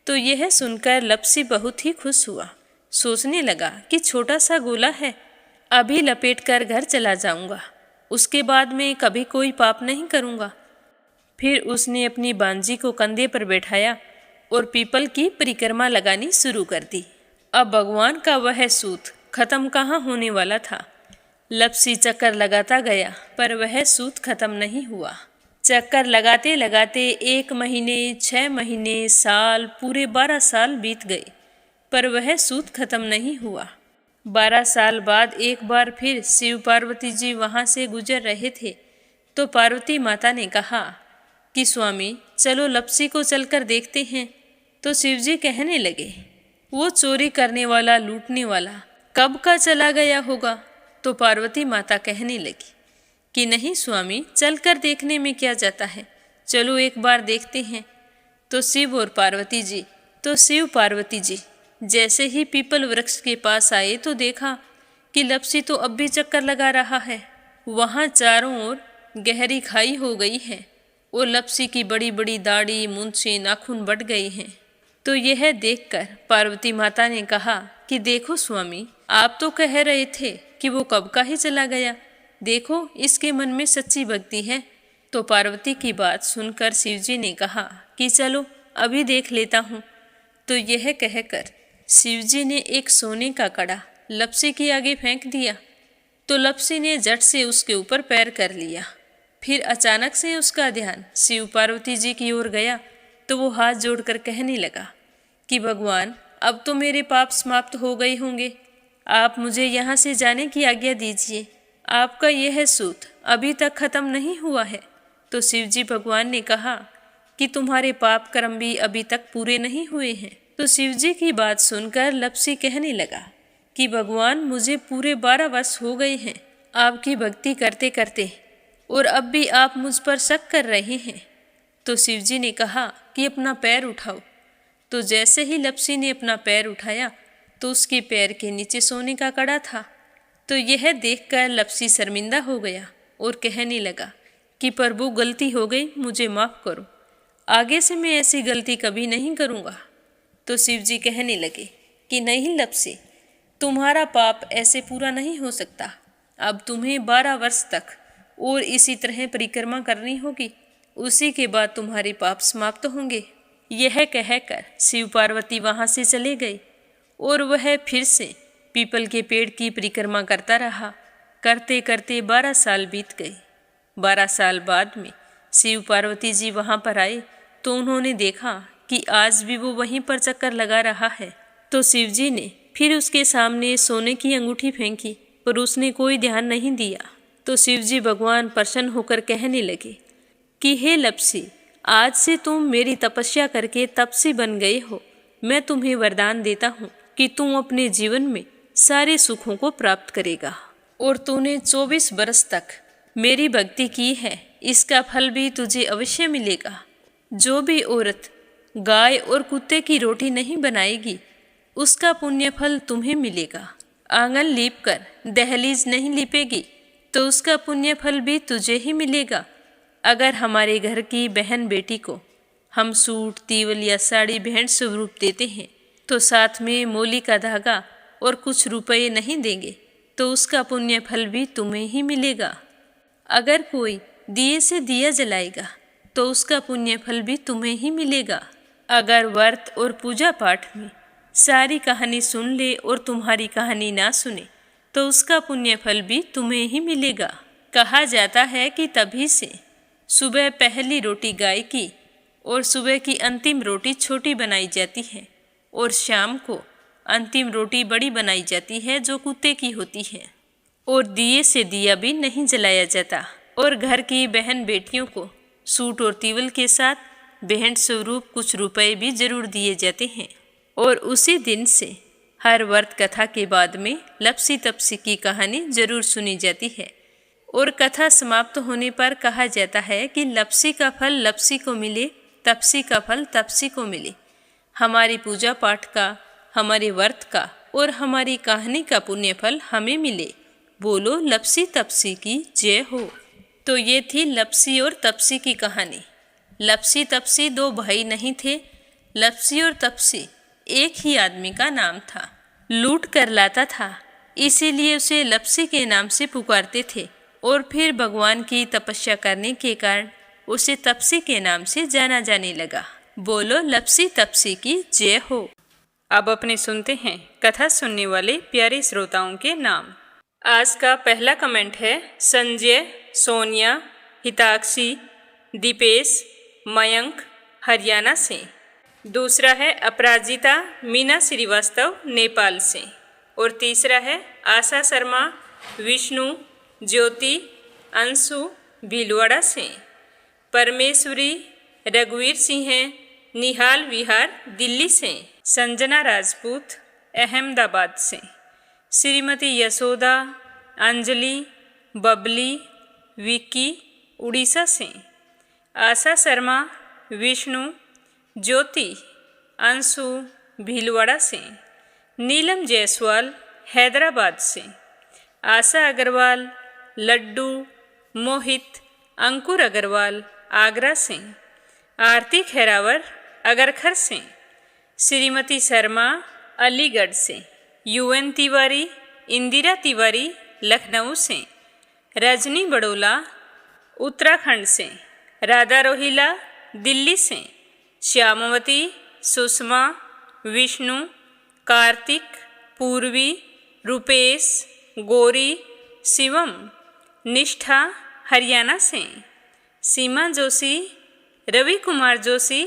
तो यह सुनकर लपसी बहुत ही खुश हुआ। सोचने लगा कि छोटा सा गोला है, अभी लपेट कर घर चला जाऊंगा, उसके बाद में कभी कोई पाप नहीं करूंगा। फिर उसने अपनी बांजी को कंधे पर बैठाया और पीपल की परिक्रमा लगानी शुरू कर दी। अब भगवान का वह सूत खत्म कहाँ होने वाला था। लपसी चक्कर लगाता गया पर वह सूत खत्म नहीं हुआ। चक्कर लगाते लगाते 1 महीने, 6 महीने, साल, पूरे 12 साल बीत गए, पर वह सूत खत्म नहीं हुआ। 12 साल बाद एक बार फिर शिव पार्वती जी वहाँ से गुजर रहे थे, तो पार्वती माता ने कहा कि स्वामी चलो लपसी को चलकर देखते हैं। तो शिवजी कहने लगे, वो चोरी करने वाला, लूटने वाला कब का चला गया होगा। तो पार्वती माता कहने लगी कि नहीं स्वामी, चलकर देखने में क्या जाता है, चलो एक बार देखते हैं। तो शिव पार्वती जी जैसे ही पीपल वृक्ष के पास आए तो देखा कि लपसी तो अब भी चक्कर लगा रहा है। वहाँ चारों ओर गहरी खाई हो गई है और लपसी की बड़ी बड़ी दाढ़ी, मूंछें, नाखून बढ़ गए हैं। तो यह देखकर पार्वती माता ने कहा कि देखो स्वामी, आप तो कह रहे थे कि वो कब का ही चला गया, देखो इसके मन में सच्ची भक्ति है। तो पार्वती की बात सुनकर शिवजी ने कहा कि चलो अभी देख लेता हूँ। तो यह कहकर शिवजी ने एक सोने का कड़ा लपसी के आगे फेंक दिया। तो लपसी ने झट से उसके ऊपर पैर कर लिया। फिर अचानक से उसका ध्यान शिव पार्वती जी की ओर गया, तो वो हाथ जोड़कर कहने लगा कि भगवान, अब तो मेरे पाप समाप्त हो गए होंगे, आप मुझे यहाँ से जाने की आज्ञा दीजिए, आपका यह सूत अभी तक खत्म नहीं हुआ है। तो शिवजी भगवान ने कहा कि तुम्हारे पाप कर्म भी अभी तक पूरे नहीं हुए हैं। तो शिवजी की बात सुनकर लपसी कहने लगा कि भगवान, मुझे पूरे 12 वर्ष हो गए हैं आपकी भक्ति करते करते, और अब भी आप मुझ पर शक कर रहे हैं। तो शिवजी ने कहा कि अपना पैर उठाओ। तो जैसे ही लपसी ने अपना पैर उठाया तो उसके पैर के नीचे सोने का कड़ा था। तो यह देखकर लपसी शर्मिंदा हो गया और कहने लगा कि प्रभु, गलती हो गई, मुझे माफ़ करो, आगे से मैं ऐसी गलती कभी नहीं करूँगा। तो शिवजी कहने लगे कि नहीं लपसी, तुम्हारा पाप ऐसे पूरा नहीं हो सकता, अब तुम्हें 12 वर्ष तक और इसी तरह परिक्रमा करनी होगी, उसी के बाद तुम्हारे पाप समाप्त होंगे। यह कहकर शिव पार्वती वहाँ से चले गए और वह फिर से पीपल के पेड़ की परिक्रमा करता रहा। करते करते 12 साल बीत गए। 12 साल बाद में शिव पार्वती जी वहाँ पर आए तो उन्होंने देखा कि आज भी वो वहीं पर चक्कर लगा रहा है। तो शिवजी ने फिर उसके सामने सोने की अंगूठी फेंकी, पर उसने कोई ध्यान नहीं दिया। तो शिवजी भगवान प्रसन्न होकर कहने लगे कि हे लपसी, आज से तुम मेरी तपस्या करके तपसी बन गए हो। मैं तुम्हें वरदान देता हूँ कि तुम अपने जीवन में सारे सुखों को प्राप्त करेगा, और तूने 24 बरस तक मेरी भक्ति की है, इसका फल भी तुझे अवश्य मिलेगा। जो भी औरत गाय और कुत्ते की रोटी नहीं बनाएगी, उसका पुण्य फल तुम्हें मिलेगा। आंगन लीप कर दहलीज नहीं लीपेगी, तो उसका पुण्य फल भी तुझे ही मिलेगा। अगर हमारे घर की बहन बेटी को हम सूट, तीवल या साड़ी भेंट स्वरूप देते हैं, तो साथ में मोली का धागा और कुछ रुपये नहीं देंगे, तो उसका पुण्य फल भी तुम्हें ही मिलेगा। अगर कोई दिए से दिया जलाएगा, तो उसका पुण्य फल भी तुम्हें ही मिलेगा। अगर व्रत और पूजा पाठ में सारी कहानी सुन ले और तुम्हारी कहानी ना सुने, तो उसका पुण्य फल भी तुम्हें ही मिलेगा। कहा जाता है कि तभी से सुबह पहली रोटी गाय की और सुबह की अंतिम रोटी छोटी बनाई जाती है, और शाम को अंतिम रोटी बड़ी बनाई जाती है जो कुत्ते की होती है, और दिए से दिया भी नहीं जलाया जाता। और घर की बहन बेटियों को सूट और तीवल के साथ भेंट स्वरूप कुछ रुपए भी जरूर दिए जाते हैं। और उसी दिन से हर व्रत कथा के बाद में लपसी तपसी की कहानी जरूर सुनी जाती है, और कथा समाप्त होने पर कहा जाता है कि लपसी का फल लपसी को मिले, तपसी का फल तपसी को मिले। हमारी पूजा पाठ का, हमारे व्रत का और हमारी कहानी का पुण्य फल हमें मिले। बोलो लपसी तपसी की जय हो। तो ये थी लपसी और तपसी की कहानी। लपसी तपसी 2 भाई नहीं थे। लपसी और तपसी एक ही आदमी का नाम था। लूट कर लाता था, इसीलिए उसे लपसी के नाम से पुकारते थे, और फिर भगवान की तपस्या करने के कारण उसे तपसी के नाम से जाना जाने लगा। बोलो लपसी तपसी की जय हो। अब अपने सुनते हैं कथा सुनने वाले प्यारे श्रोताओं के नाम। आज का पहला कमेंट है संजय, सोनिया, हिताक्षी, दीपेश मयंक हरियाणा से। दूसरा है अपराजिता मीना श्रीवास्तव नेपाल से। और तीसरा है आशा शर्मा विष्णु ज्योति अंशु भीलवाड़ा से। परमेश्वरी रघुवीर सिंह निहाल विहार दिल्ली से। संजना राजपूत अहमदाबाद से। श्रीमती यशोदा अंजलि बबली विक्की उड़ीसा से। आशा शर्मा विष्णु ज्योति अंशु भीलवाड़ा से। नीलम जायसवाल हैदराबाद से। आशा अग्रवाल लड्डू मोहित अंकुर अग्रवाल आगरा से। आरती खैरावर अगरखर से। श्रीमती शर्मा अलीगढ़ से। यूएन तिवारी इंदिरा तिवारी लखनऊ से। रजनी बड़ोला उत्तराखंड से। राधा रोहिला दिल्ली से। श्यामवती सुषमा विष्णु कार्तिक पूर्वी रुपेश गौरी शिवम निष्ठा हरियाणा से। सीमा जोशी रवि कुमार जोशी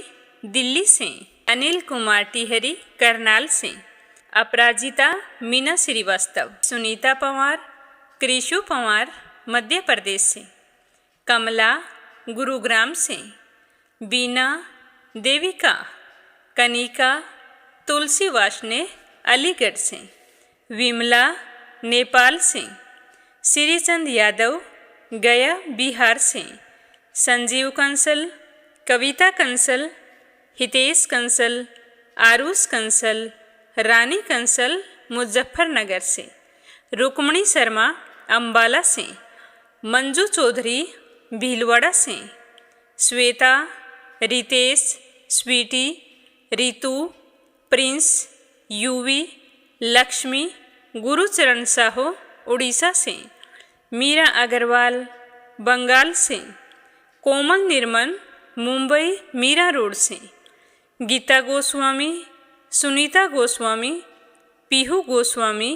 दिल्ली से। अनिल कुमार टिहरी करनाल से। अपराजिता मीना श्रीवास्तव। सुनीता पवार कृषु पवार मध्य प्रदेश से। कमला गुरुग्राम से। बीना देविका कनिका तुलसी वाशने अलीगढ़ से। विमला नेपाल से। श्रीचंद यादव गया बिहार से। संजीव कंसल कविता कंसल हितेश कंसल आरुष कंसल रानी कंसल मुजफ्फरनगर से। रुक्मणी शर्मा अंबाला से। मंजू चौधरी भीलवाड़ा से। श्वेता रितेश स्वीटी रितु प्रिंस यूवी लक्ष्मी गुरुचरण साहू उड़ीसा से। मीरा अग्रवाल बंगाल से। कोमल निर्मल मुंबई मीरा रोड से। गीता गोस्वामी सुनीता गोस्वामी पीहू गोस्वामी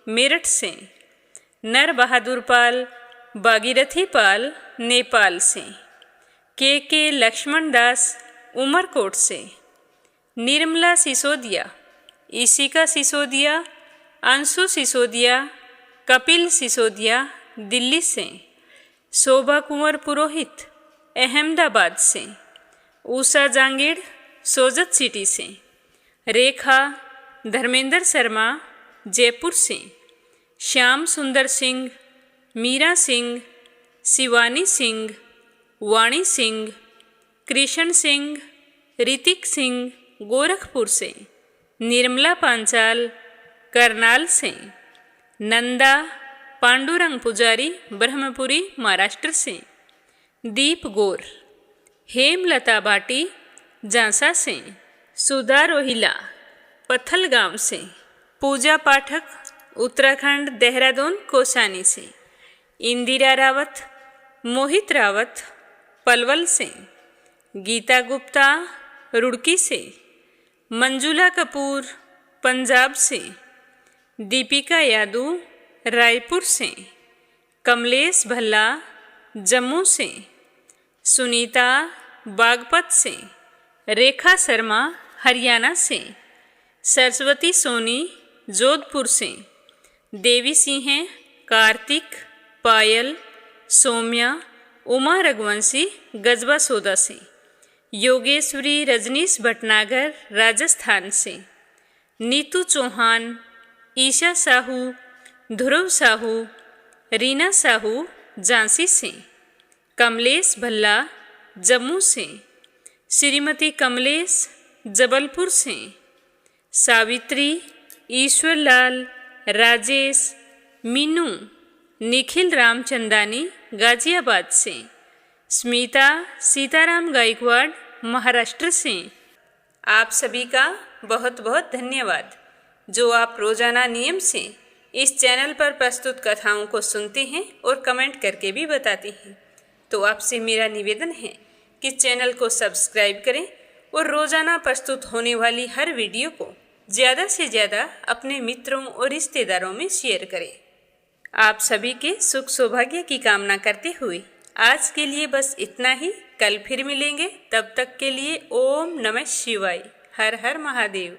मेरठ से। नर बहादुर पाल भागीरथी पाल नेपाल से। के लक्ष्मण दास उमरकोट से। निर्मला सिसोदिया ईशिका सिसोदिया अंशु सिसोदिया कपिल सिसोदिया दिल्ली से। शोभा कुंवर पुरोहित अहमदाबाद से। उषा जांगीड़ सोजत सिटी से। रेखा धर्मेंद्र शर्मा जयपुर से। श्याम सुंदर सिंह मीरा सिंह शिवानी सिंह वाणी सिंह कृष्ण सिंह ऋतिक सिंह गोरखपुर से। निर्मला पांचाल करनाल से। नंदा पांडुरंग पुजारी ब्रह्मपुरी महाराष्ट्र से। दीप गौर हेमलता भाटी झांसा से। सुधा रोहिला पत्थलगांव से। पूजा पाठक उत्तराखंड देहरादून कोसानी से। इंदिरा रावत मोहित रावत पलवल से। गीता गुप्ता रुड़की से। मंजुला कपूर पंजाब से। दीपिका यादव रायपुर से। कमलेश भल्ला जम्मू से। सुनीता बागपत से। रेखा शर्मा हरियाणा से। सरस्वती सोनी जोधपुर से। देवी सिंह कार्तिक पायल सौम्या उमा रघुवंशी गजबा सौदा से। योगेश्वरी रजनीश भटनागर राजस्थान से। नीतू चौहान ईशा साहू ध्रुव साहू रीना साहू झांसी से। कमलेश भल्ला जम्मू से। श्रीमती कमलेश जबलपुर से। सावित्री ईश्वरलाल राजेश मीनू निखिल रामचंदानी गाजियाबाद से। स्मिता सीताराम गायकवाड़ महाराष्ट्र से। आप सभी का बहुत बहुत धन्यवाद जो आप रोजाना नियम से इस चैनल पर प्रस्तुत कथाओं को सुनते हैं और कमेंट करके भी बताते हैं। तो आपसे मेरा निवेदन है कि चैनल को सब्सक्राइब करें और रोजाना प्रस्तुत होने वाली हर वीडियो को ज़्यादा से ज़्यादा अपने मित्रों और रिश्तेदारों में शेयर करें। आप सभी के सुख सौभाग्य की कामना करते हुए आज के लिए बस इतना ही। कल फिर मिलेंगे, तब तक के लिए ओम नमः शिवाय। हर हर महादेव।